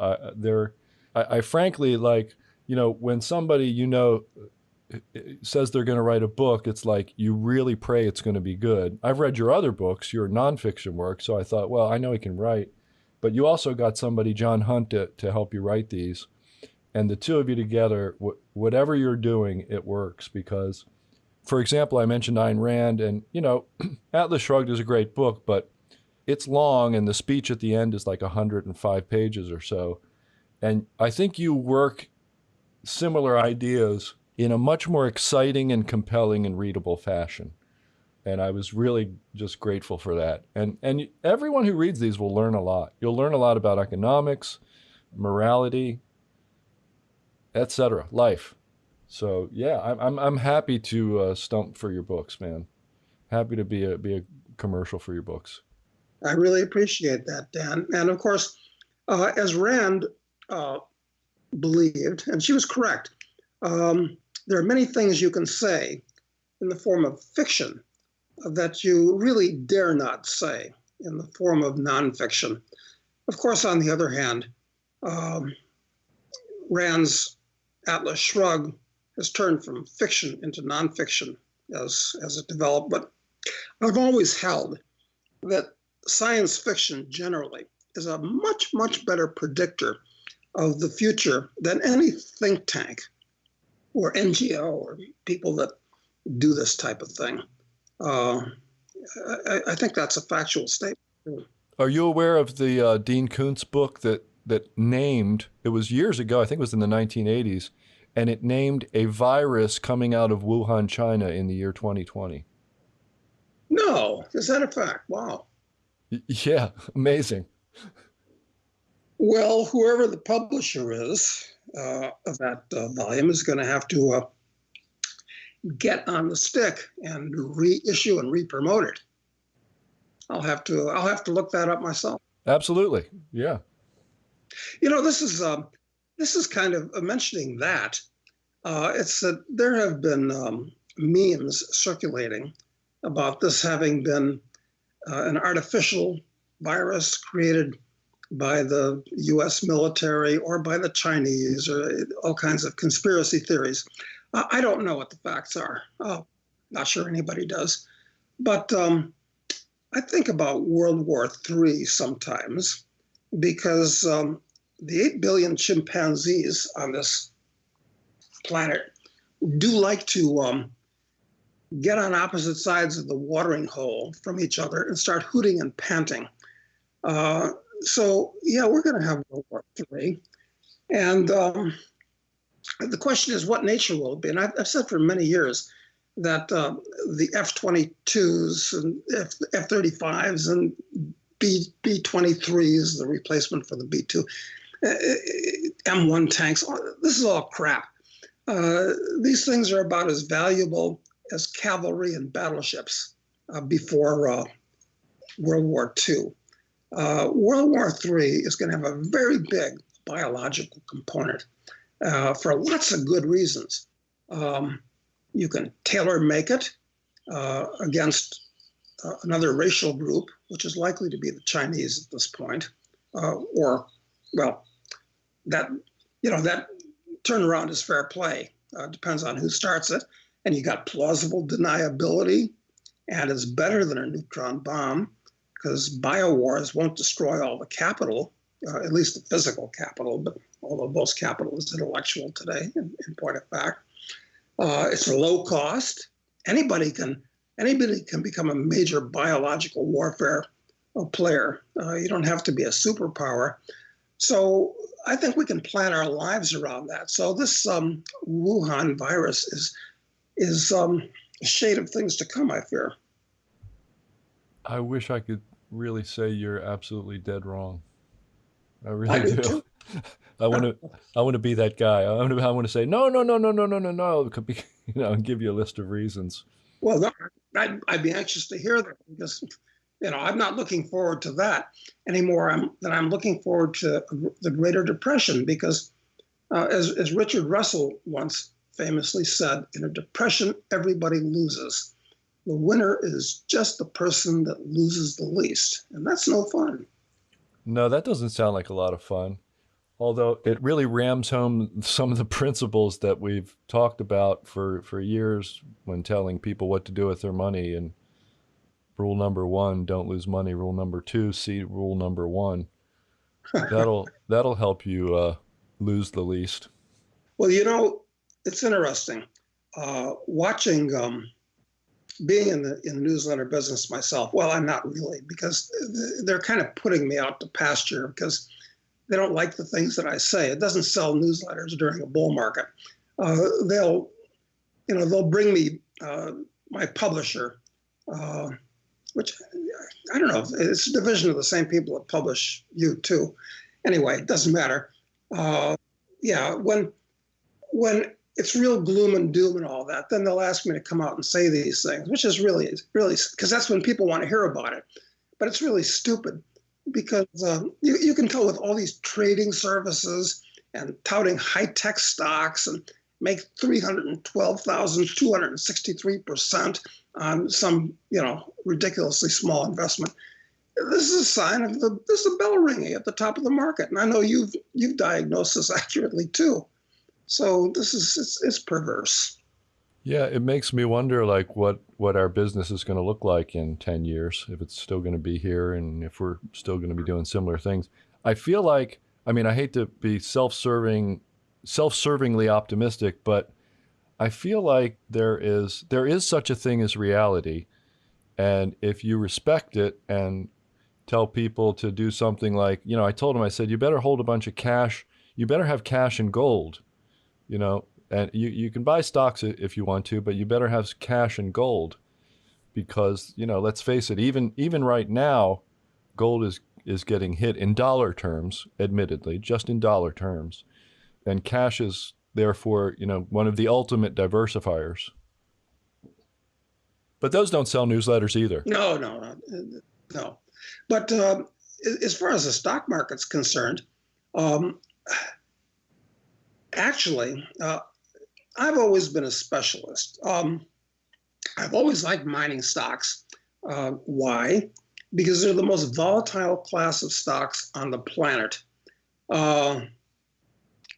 I frankly, like, when somebody, says they're going to write a book, it's like you really pray it's going to be good. I've read your other books, your nonfiction work, so I thought, well, I know he can write. But you also got somebody, John Hunt, to help you write these. And the two of you together, whatever you're doing, it works. Because, for example, I mentioned Ayn Rand, and, Atlas Shrugged is a great book, but it's long, and the speech at the end is like 105 pages or so. And I think you work similar ideas in a much more exciting and compelling and readable fashion. And I was really just grateful for that. And everyone who reads these will learn a lot. You'll learn a lot about economics, morality, etc., life. So yeah, I'm happy to stump for your books, man. Happy to be a commercial for your books. I really appreciate that, Dan. And of course, as Rand believed, and she was correct, there are many things you can say in the form of fiction that you really dare not say in the form of nonfiction. Of course, on the other hand, Rand's Atlas Shrugged has turned from fiction into nonfiction as it developed. But I've always held that science fiction generally is a much, much better predictor of the future than any think tank or NGO or people that do this type of thing. I think that's a factual statement. Are you aware of the Dean Koontz book that named, it was years ago, I think it was in the 1980s, and it named a virus coming out of Wuhan, China in the year 2020? No, is that a fact? Wow. Yeah, amazing. Well, whoever the publisher is of that volume is going to have to get on the stick and reissue and re-promote it. I'll have to look that up myself. Absolutely, yeah. You know, this is kind of mentioning that. It's that there have been memes circulating about this having been an artificial virus created by the U.S. military or by the Chinese, or all kinds of conspiracy theories. I don't know what the facts are. Not sure anybody does. But I think about World War III sometimes, because the 8 billion chimpanzees on this planet do like to get on opposite sides of the watering hole from each other and start hooting and panting. So, yeah, we're going to have World War III. And the question is, what nature will it be? And I've said for many years that the F-22s and F-35s and B-23s, the replacement for the B-2, M1 tanks, this is all crap. These things are about as valuable as cavalry and battleships before World War II. World War III is going to have a very big biological component for lots of good reasons. You can tailor make it against another racial group, which is likely to be the Chinese at this point, or, well, that turnaround is fair play. Depends on who starts it. And you got plausible deniability, and it's better than a neutron bomb, because biowars won't destroy all the capital, at least the physical capital, but although most capital is intellectual today, in point of fact. It's low cost. Anybody can become a major biological warfare player. You don't have to be a superpower. So I think we can plan our lives around that. So this Wuhan virus is a shade of things to come, I fear. I wish I could really say you're absolutely dead wrong. I really do. I want to be that guy. I want to say no, and give you a list of reasons. Well, no, I'd be anxious to hear that, because I'm not looking forward to that anymore than I'm looking forward to the Greater Depression, because as Richard Russell once famously said, in a depression, everybody loses. The winner is just the person that loses the least, and that's no fun. No, that doesn't sound like a lot of fun. Although it really rams home some of the principles that we've talked about for years when telling people what to do with their money. And rule number 1, don't lose money. Rule number 2, see rule number 1. That'll help you lose the least. Well, it's interesting. Watching, being in the newsletter business myself, well, I'm not really, because they're kind of putting me out to pasture, because they don't like the things that I say. It doesn't sell newsletters during a bull market. They'll bring me my publisher, which I don't know. It's a division of the same people that publish you too. Anyway, it doesn't matter. Yeah, when it's real gloom and doom and all that, then they'll ask me to come out and say these things, which is really, because that's when people want to hear about it. But it's really stupid, because you can tell with all these trading services and touting high-tech stocks and make 312,263% on some, ridiculously small investment. This is a sign of this is a bell ringing at the top of the market. And I know you've diagnosed this accurately too. So this is it's perverse. Yeah, it makes me wonder, like, what our business is going to look like in 10 years, if it's still going to be here and if we're still going to be doing similar things. I feel like, I mean, I hate to be self-servingly optimistic, but I feel like there is such a thing as reality. And if you respect it and tell people to do something like, I told them, I said, you better hold a bunch of cash. You better have cash and gold, and you can buy stocks if you want to, but you better have cash and gold because, let's face it, even right now, gold is getting hit in dollar terms, admittedly, just in dollar terms. And cash is therefore, one of the ultimate diversifiers. But those don't sell newsletters either. No. But as far as the stock market's concerned, actually, I've always been a specialist. I've always liked mining stocks. Why? Because they're the most volatile class of stocks on the planet. A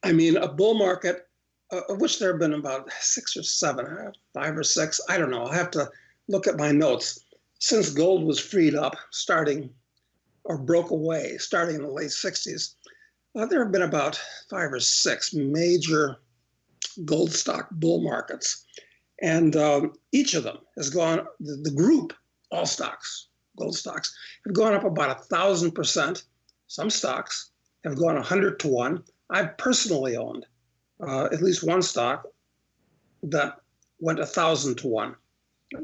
bull market, of which there have been about 6 or 7, 5 or 6, I don't know. I'll have to look at my notes. Since gold was freed up, broke away, starting in the late 60s, there have been about 5 or 6 major gold stock bull markets. And each of them has gone, the group, all stocks, gold stocks, have gone up about 1,000%. Some stocks have gone 100 to 1. I've personally owned at least one stock that went 1,000 to 1.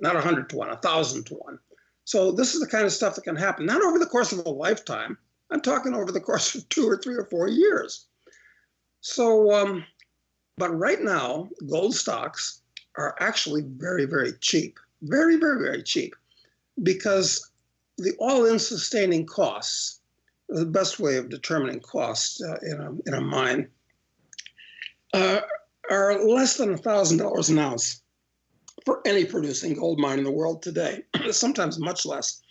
Not 100 to 1, 1,000 to 1. So this is the kind of stuff that can happen, not over the course of a lifetime. I'm talking over the course of 2 or 3 or 4 years. So, but right now, gold stocks are actually very, very cheap. Very, very, very cheap. Because the all-in sustaining costs, the best way of determining costs in a mine, are less than $1,000 an ounce for any producing gold mine in the world today, sometimes much less.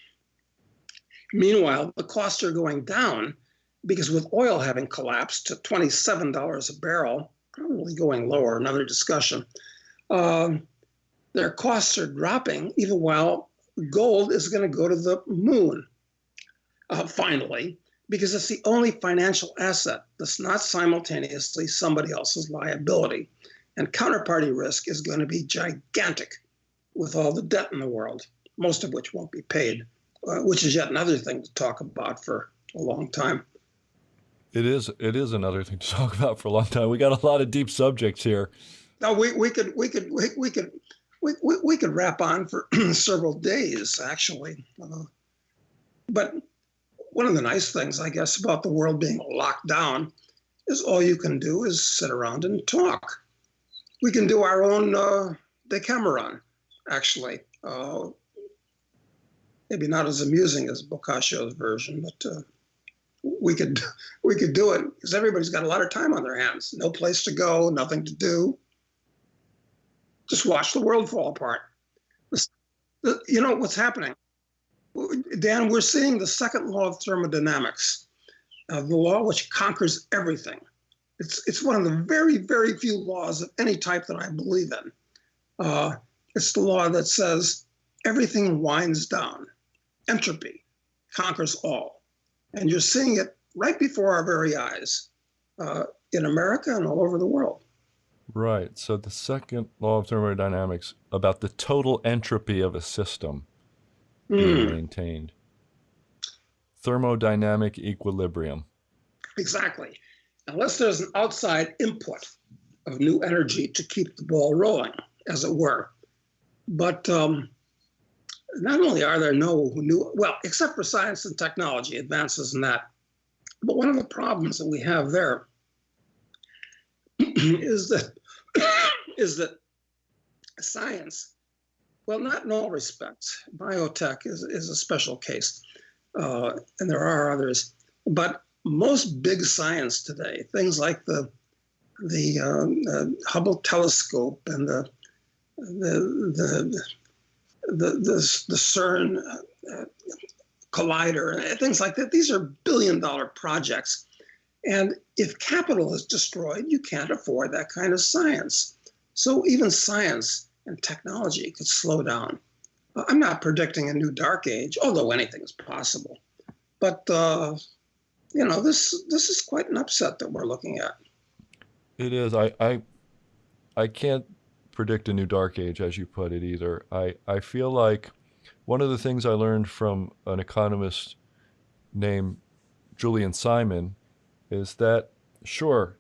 Meanwhile, the costs are going down because with oil having collapsed to $27 a barrel, probably going lower, another discussion, their costs are dropping even while gold is going to go to the moon, finally, because it's the only financial asset that's not simultaneously somebody else's liability. And counterparty risk is going to be gigantic with all the debt in the world, most of which won't be paid, which is yet another thing to talk about for a long time. It is another thing to talk about for a long time. We got a lot of deep subjects here. No, we could wrap on for several days, actually. But one of the nice things, I guess, about the world being locked down is all you can do is sit around and talk. We can do our own Decameron, actually. Maybe not as amusing as Boccaccio's version, but we could do it because everybody's got a lot of time on their hands. No place to go, nothing to do. Just watch the world fall apart. You know what's happening? Dan, we're seeing the second law of thermodynamics, the law which conquers everything. It's one of the very, very few laws of any type that I believe in. It's the law that says everything winds down. Entropy conquers all. And you're seeing it right before our very eyes in America and all over the world. Right. So the second law of thermodynamics about the total entropy of a system being maintained. Thermodynamic equilibrium. Exactly. Unless there's an outside input of new energy to keep the ball rolling, as it were. But not only are there no new, well, except for science and technology, advances in that, but one of the problems that we have there is that science, well, not in all respects, biotech is a special case, and there are others, but most big science today, things like the the Hubble telescope and the CERN collider and things like that. These are billion-dollar projects. And if capital is destroyed, you can't afford that kind of science. So even science and technology could slow down. I'm not predicting a new dark age, although anything is possible. But, this is quite an upset that we're looking at. It is. I can't predict a new dark age, as you put it, either. I feel like one of the things I learned from an economist named Julian Simon is that, sure,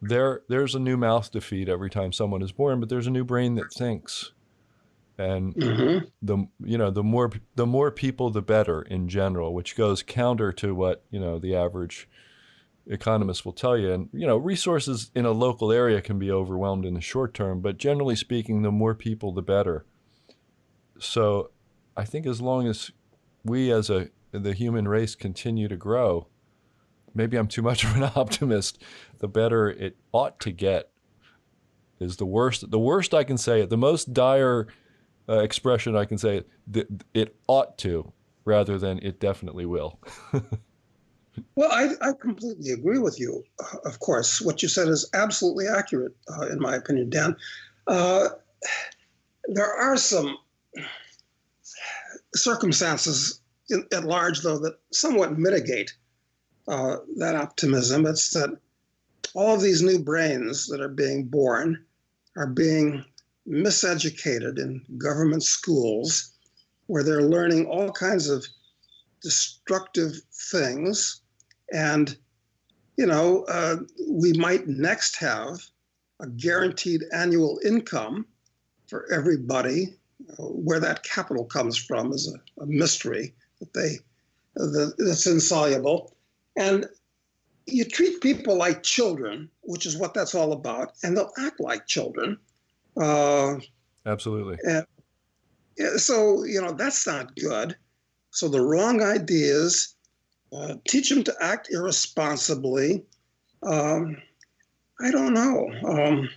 there's a new mouth to feed every time someone is born, but there's a new brain that thinks. And the more people, the better in general, which goes counter to what, the average economist will tell you. And, resources in a local area can be overwhelmed in the short term, but generally speaking, the more people, the better. So I think as long as we as the human race continue to grow, maybe I'm too much of an optimist, the better it ought to get is the worst. The worst I can say it, the most dire expression I can say it ought to, rather than it definitely will. Well, I completely agree with you. Of course, what you said is absolutely accurate, in my opinion, Dan. There are some circumstances at large, though, that somewhat mitigate that optimism. It's that all of these new brains that are being born are being miseducated in government schools, where they're learning all kinds of destructive things. And, we might next have a guaranteed annual income for everybody. Where that capital comes from is a mystery that's insoluble. And you treat people like children, which is what that's all about, and they'll act like children. Absolutely. And so, that's not good. So the wrong ideas, teach them to act irresponsibly. I don't know.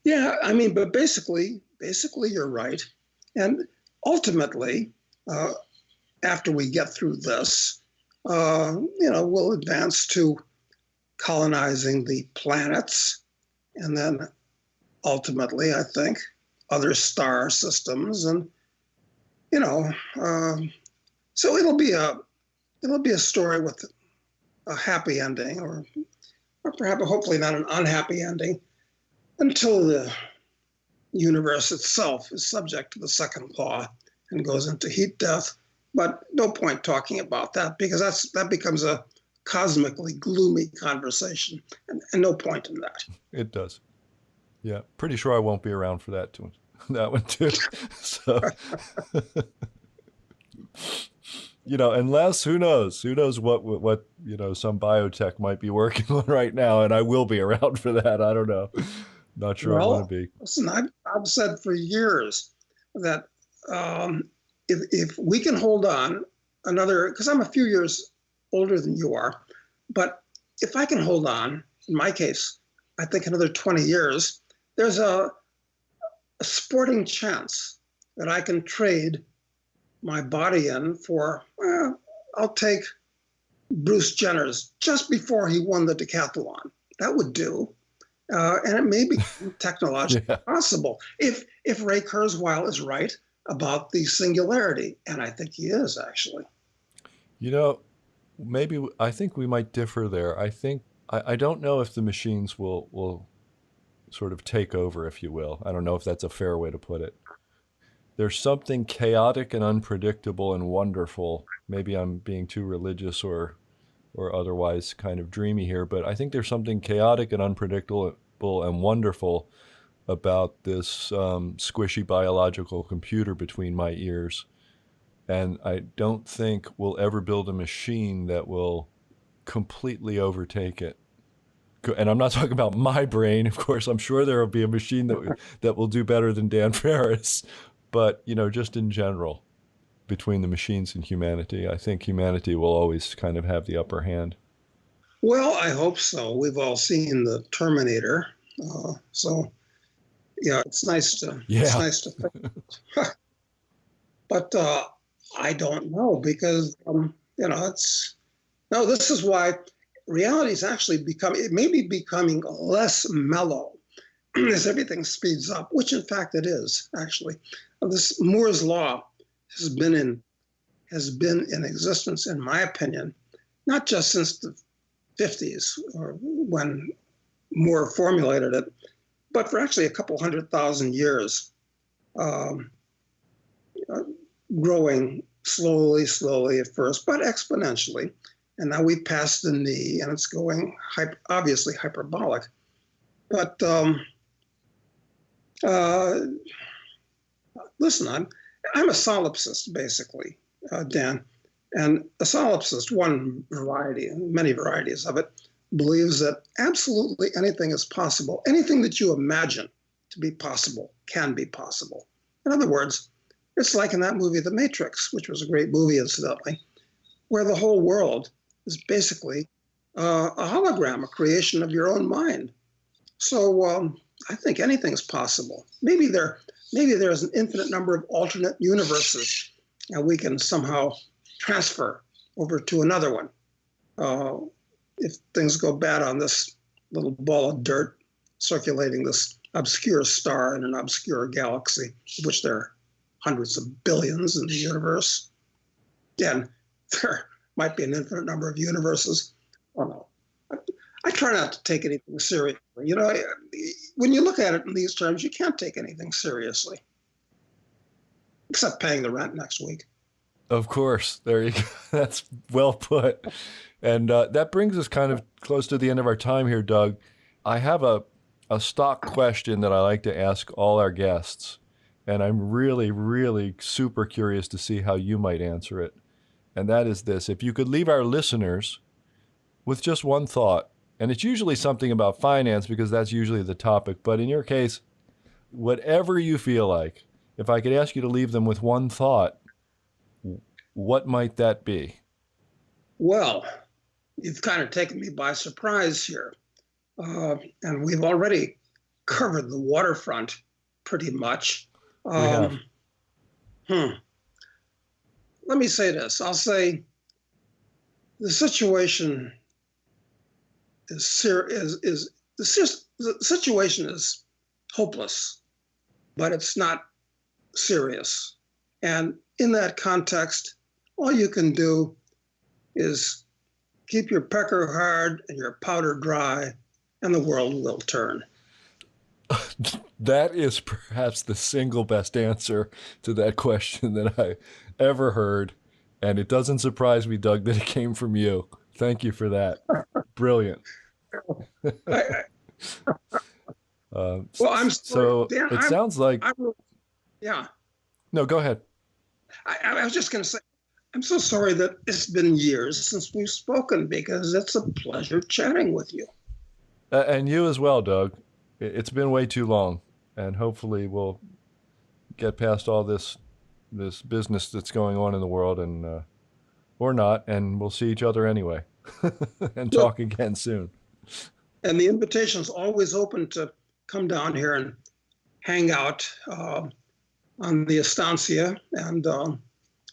But basically you're right. And ultimately, after we get through this, we'll advance to colonizing the planets, and then ultimately, I think, other star systems, and so it'll be a story with a happy ending, or perhaps hopefully not an unhappy ending, until the universe itself is subject to the second law and goes into heat death. But no point talking about that, because that becomes a cosmically gloomy conversation, and no point in that. It does. Yeah, pretty sure I won't be around for that one too. So, unless who knows what some biotech might be working on right now, and I will be around for that. I don't know. Not sure I want to be. Listen, I've said for years that if we can hold on another, because I'm a few years older than you are, but if I can hold on, in my case, I think another 20 years, there's a sporting chance that I can trade my body in for, I'll take Bruce Jenner's just before he won the decathlon. That would do. And it may be technologically possible if Ray Kurzweil is right about the singularity. And I think he is, actually. I think we might differ there. I don't know if the machines will sort of take over, if you will. I don't know if that's a fair way to put it. There's something chaotic and unpredictable and wonderful. Maybe I'm being too religious or otherwise kind of dreamy here, but I think there's something chaotic and unpredictable and wonderful about this squishy biological computer between my ears. And I don't think we'll ever build a machine that will completely overtake it. And I'm not talking about my brain, of course. I'm sure there will be a machine that will do better than Dan Ferris. But, just in general, between the machines and humanity, I think humanity will always kind of have the upper hand. Well, I hope so. We've all seen the Terminator, so yeah, it's Yeah. nice to think. But I don't know because it's no. This is why reality is actually it may be becoming less mellow as everything speeds up, which in fact it is actually. This Moore's law has been in existence, in my opinion, not just since the 50s or when Moore formulated it, but for actually a couple 100,000 years, um, growing slowly at first, but exponentially. And now we passed the knee, and it's going obviously hyperbolic. But uh, listen, I'm a solipsist, basically, Dan. And a solipsist, one variety, and many varieties of it, believes that absolutely anything is possible. Anything that you imagine to be possible can be possible. In other words, it's like in that movie, The Matrix, which was a great movie, incidentally, where the whole world is basically a hologram, a creation of your own mind. So I think anything is possible. Maybe there's an infinite number of alternate universes, and we can somehow transfer over to another one. If things go bad on this little ball of dirt circulating this obscure star in an obscure galaxy, of which there are hundreds of billions in the universe, then there might be an infinite number of universes. I don't know. I try not to take anything seriously. When you look at it in these terms, you can't take anything seriously, except paying the rent next week. Of course. There you go. That's well put. And that brings us kind of close to the end of our time here, Doug. I have a stock question that I like to ask all our guests, and I'm really, really super curious to see how you might answer it. And that is this: if you could leave our listeners with just one thought, and it's usually something about finance because that's usually the topic, but in your case, whatever you feel like, if I could ask you to leave them with one thought, what might that be? Well, you've kind of taken me by surprise here. And we've already covered the waterfront pretty much. We have. Let me say this. I'll say the situation the situation is hopeless, but it's not serious. And in that context, all you can do is keep your pecker hard and your powder dry, and the world will turn. That is perhaps the single best answer to that question that I ever heard. And it doesn't surprise me, Doug, that it came from you. Thank you for that. Brilliant. Well, I'm sorry. So Dan, it sounds like... yeah. No, go ahead. I was just going to say, I'm so sorry that it's been years since we've spoken, because it's a pleasure chatting with you. And you as well, Doug. It's been way too long, and hopefully we'll get past all this business that's going on in the world, and or not, and we'll see each other anyway and talk again soon. And the invitation's always open to come down here and hang out on the estancia, and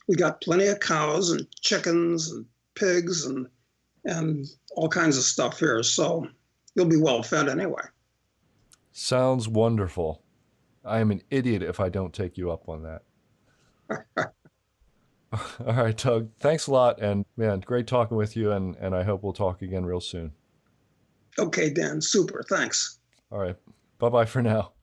we got plenty of cows and chickens and pigs and all kinds of stuff here, so you'll be well fed anyway. Sounds wonderful. I am an idiot if I don't take you up on that. All right, Doug, thanks a lot, and man, great talking with you, and I hope we'll talk again real soon. Okay, Dan, super, thanks. All right, bye-bye for now.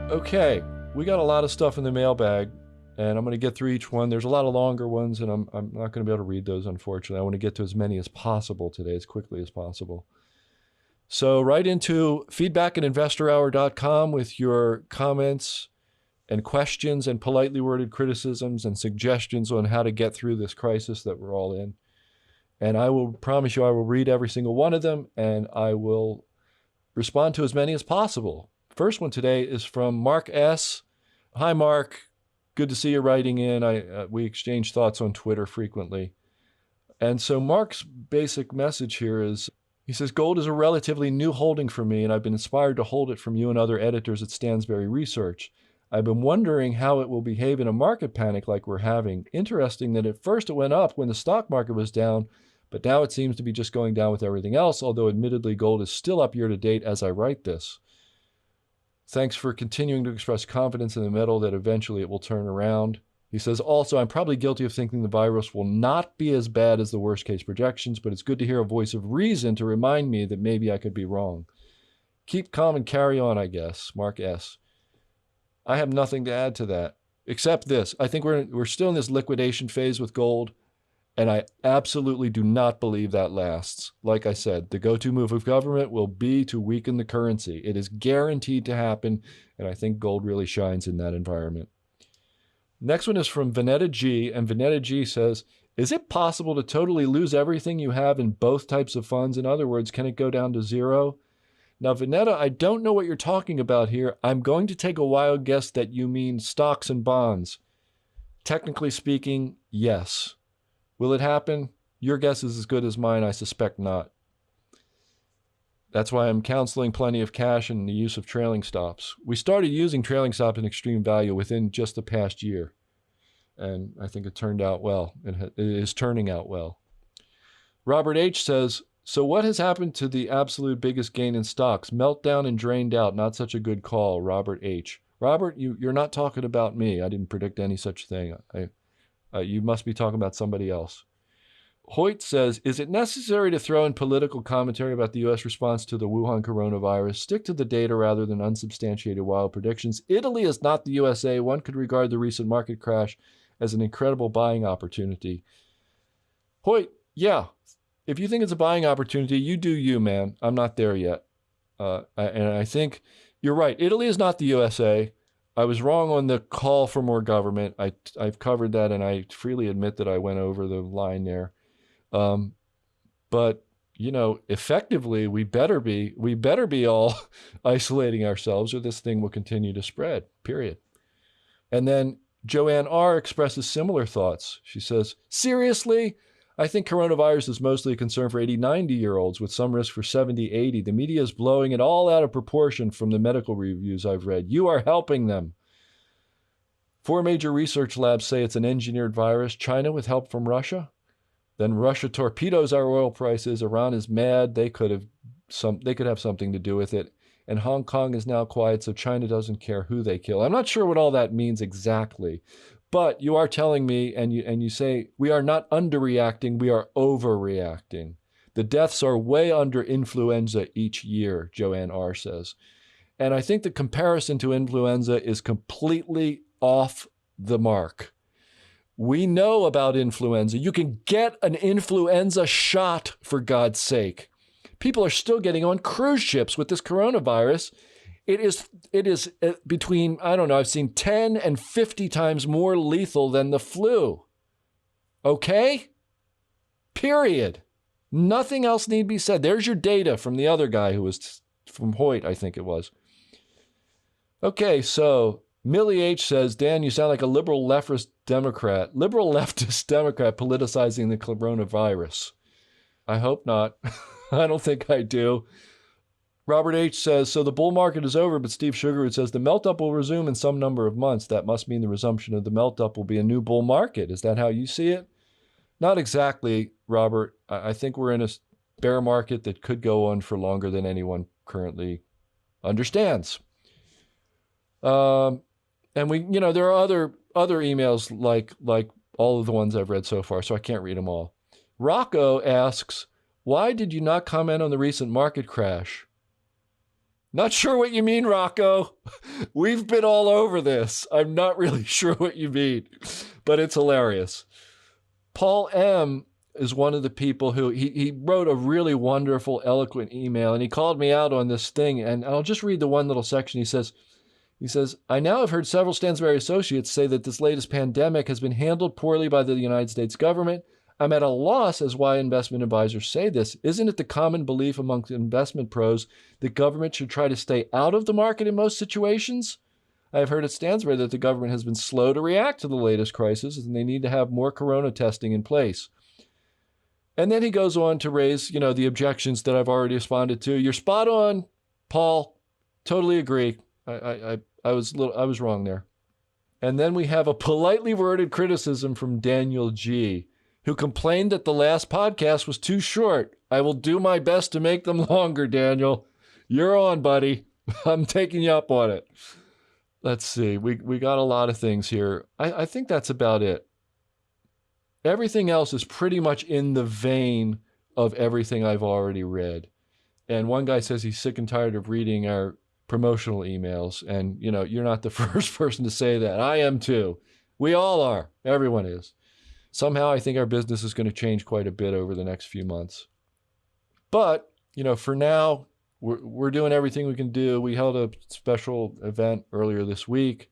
Okay, we got a lot of stuff in the mailbag, and I'm going to get through each one. There's a lot of longer ones, and I'm not going to be able to read those, unfortunately. I want to get to as many as possible today, as quickly as possible. So write into feedback@investorhour.com with your comments and questions and politely worded criticisms and suggestions on how to get through this crisis that we're all in. And I will promise you I will read every single one of them, and I will respond to as many as possible. First one today is from Mark S. Hi, Mark. Good to see you writing in. We exchange thoughts on Twitter frequently. And so Mark's basic message here is, he says, gold is a relatively new holding for me, and I've been inspired to hold it from you and other editors at Stansberry Research. I've been wondering how it will behave in a market panic like we're having. Interesting that at first it went up when the stock market was down, but now it seems to be just going down with everything else, although admittedly gold is still up year to date as I write this. Thanks for continuing to express confidence in the metal that eventually it will turn around. He says, also, I'm probably guilty of thinking the virus will not be as bad as the worst case projections, but it's good to hear a voice of reason to remind me that maybe I could be wrong. Keep calm and carry on, I guess. Mark S. I have nothing to add to that, except this. I think we're still in this liquidation phase with gold, and I absolutely do not believe that lasts. Like I said, the go-to move of government will be to weaken the currency. It is guaranteed to happen, and I think gold really shines in that environment. Next one is from Vanetta G, and Vanetta G says, is it possible to totally lose everything you have in both types of funds? In other words, can it go down to zero? Now, Vanetta, I don't know what you're talking about here. I'm going to take a wild guess that you mean stocks and bonds. Technically speaking, yes. Will it happen? Your guess is as good as mine. I suspect not. That's why I'm counseling plenty of cash and the use of trailing stops. We started using trailing stops in extreme value within just the past year. And I think it turned out well. It is turning out well. Robert H. says, so what has happened to the absolute biggest gain in stocks? Meltdown and drained out. Not such a good call, Robert H. Robert, you're not talking about me. I didn't predict any such thing. You must be talking about somebody else. Hoyt says, is it necessary to throw in political commentary about the U.S. response to the Wuhan coronavirus? Stick to the data rather than unsubstantiated wild predictions. Italy is not the USA. One could regard the recent market crash as an incredible buying opportunity. Hoyt, yeah, if you think it's a buying opportunity, you do you, man. I'm not there yet. And I think you're right. Italy is not the USA. I was wrong on the call for more government. I've covered that, and I freely admit that I went over the line there. But, you know, effectively, we better be all isolating ourselves, or this thing will continue to spread, period. And then Joanne R. expresses similar thoughts. She says, seriously, I think coronavirus is mostly a concern for 80, 90-year-olds with some risk for 70, 80. The media is blowing it all out of proportion from the medical reviews I've read. You are helping them. 4 major research labs say it's an engineered virus. China with help from Russia. Then Russia torpedoes our oil prices. Iran is mad. They could have something to do with it. And Hong Kong is now quiet, so China doesn't care who they kill. I'm not sure what all that means exactly. But you are telling me, and you say, we are not underreacting, we are overreacting. The deaths are way under influenza each year, Joanne R. says. And I think the comparison to influenza is completely off the mark. We know about influenza. You can get an influenza shot, for God's sake. People are still getting on cruise ships with this coronavirus. It is between, I don't know, I've seen 10 and 50 times more lethal than the flu. Okay? Period. Nothing else need be said. There's your data from the other guy who was from Hoyt, I think it was. Okay, so Millie H. says, Dan, you sound like a liberal leftist Democrat politicizing the coronavirus. I hope not. I don't think I do. Robert H. says, so the bull market is over, but Steve Sugarwood says the melt-up will resume in some number of months. That must mean the resumption of the melt-up will be a new bull market. Is that how you see it? Not exactly, Robert. I think we're in a bear market that could go on for longer than anyone currently understands. And there are other emails like all of the ones I've read so far, so I can't read them all. Rocco asks, why did you not comment on the recent market crash? Not sure what you mean, Rocco. We've been all over this. I'm not really sure what you mean, but it's hilarious. Paul M. is one of the people who, he wrote a really wonderful, eloquent email, and he called me out on this thing, and I'll just read the one little section. He says, I now have heard several Stansberry associates say that this latest pandemic has been handled poorly by the United States government. I'm at a loss as why investment advisors say this. Isn't it the common belief amongst investment pros that government should try to stay out of the market in most situations? I've heard at Stansbury that the government has been slow to react to the latest crisis and they need to have more corona testing in place. And then he goes on to raise, the objections that I've already responded to. You're spot on, Paul. Totally agree. I was wrong there. And then we have a politely worded criticism from Daniel G., who complained that the last podcast was too short. I will do my best to make them longer, Daniel. You're on, buddy. I'm taking you up on it. Let's see. We got a lot of things here. I think that's about it. Everything else is pretty much in the vein of everything I've already read. And one guy says he's sick and tired of reading our promotional emails. And, you're not the first person to say that. I am too. We all are. Everyone is. Somehow I think our business is going to change quite a bit over the next few months. But, for now, we're doing everything we can do. We held a special event earlier this week,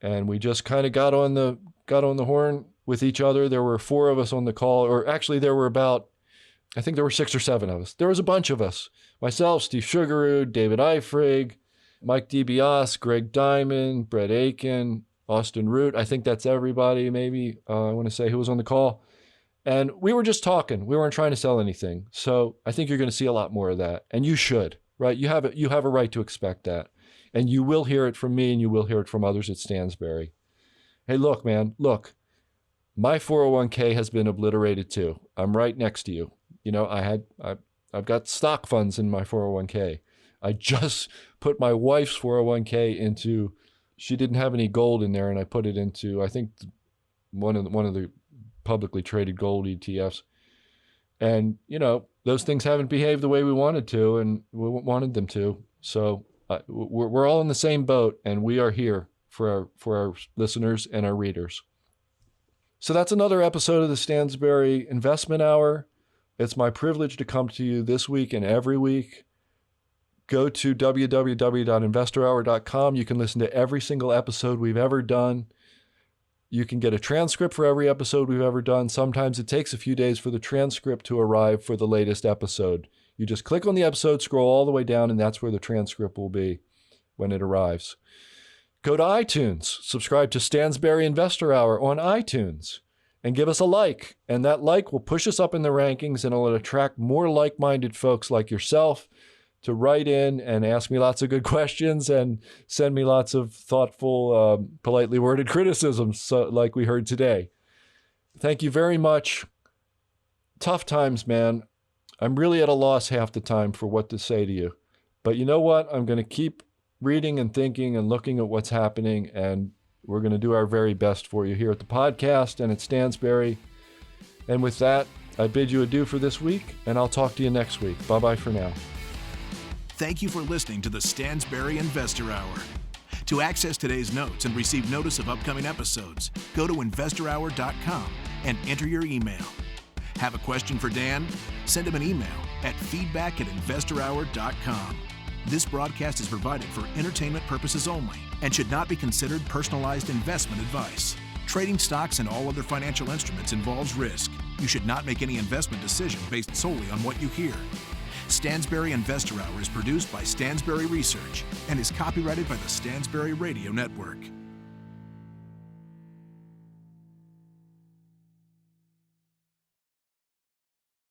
and we just kind of got on the horn with each other. There were 4 of us on the call, or actually there were I think there were 6 or 7 of us. There was a bunch of us. Myself, Steve Sugarud, David Eifrig, Mike DiBiase, Greg Diamond, Brett Aiken, Austin Root. I think that's everybody, maybe, I want to say, who was on the call. And we were just talking. We weren't trying to sell anything. So I think you're going to see a lot more of that. And you should, right? You have a right to expect that. And you will hear it from me, and you will hear it from others at Stansbury. Hey, look, man, look. My 401k has been obliterated too. I'm right next to you. I've got stock funds in my 401k. I just put my wife's 401k into, she didn't have any gold in there, and I put it into, I think, one of the publicly traded gold ETFs. And, those things haven't behaved the way we wanted to, and we wanted them to. So we're all in the same boat, and we are here for our listeners and our readers. So that's another episode of the Stansbury Investment Hour. It's my privilege to come to you this week and every week. Go to www.InvestorHour.com. You can listen to every single episode we've ever done. You can get a transcript for every episode we've ever done. Sometimes it takes a few days for the transcript to arrive for the latest episode. You just click on the episode, scroll all the way down, and that's where the transcript will be when it arrives. Go to iTunes, subscribe to Stansbury Investor Hour on iTunes, and give us a like. And that like will push us up in the rankings, and it'll attract more like-minded folks like yourself to write in and ask me lots of good questions and send me lots of thoughtful, politely worded criticisms like we heard today. Thank you very much. Tough times, man. I'm really at a loss half the time for what to say to you. But you know what? I'm going to keep reading and thinking and looking at what's happening, and we're going to do our very best for you here at the podcast and at Stansbury. And with that, I bid you adieu for this week, and I'll talk to you next week. Bye-bye for now. Thank you for listening to the Stansbury Investor Hour. To access today's notes and receive notice of upcoming episodes, go to InvestorHour.com and enter your email. Have a question for Dan? Send him an email at feedback@InvestorHour.com. This broadcast is provided for entertainment purposes only and should not be considered personalized investment advice. Trading stocks and all other financial instruments involves risk. You should not make any investment decision based solely on what you hear. Stansbury Investor Hour is produced by Stansbury Research and is copyrighted by the Stansbury Radio Network.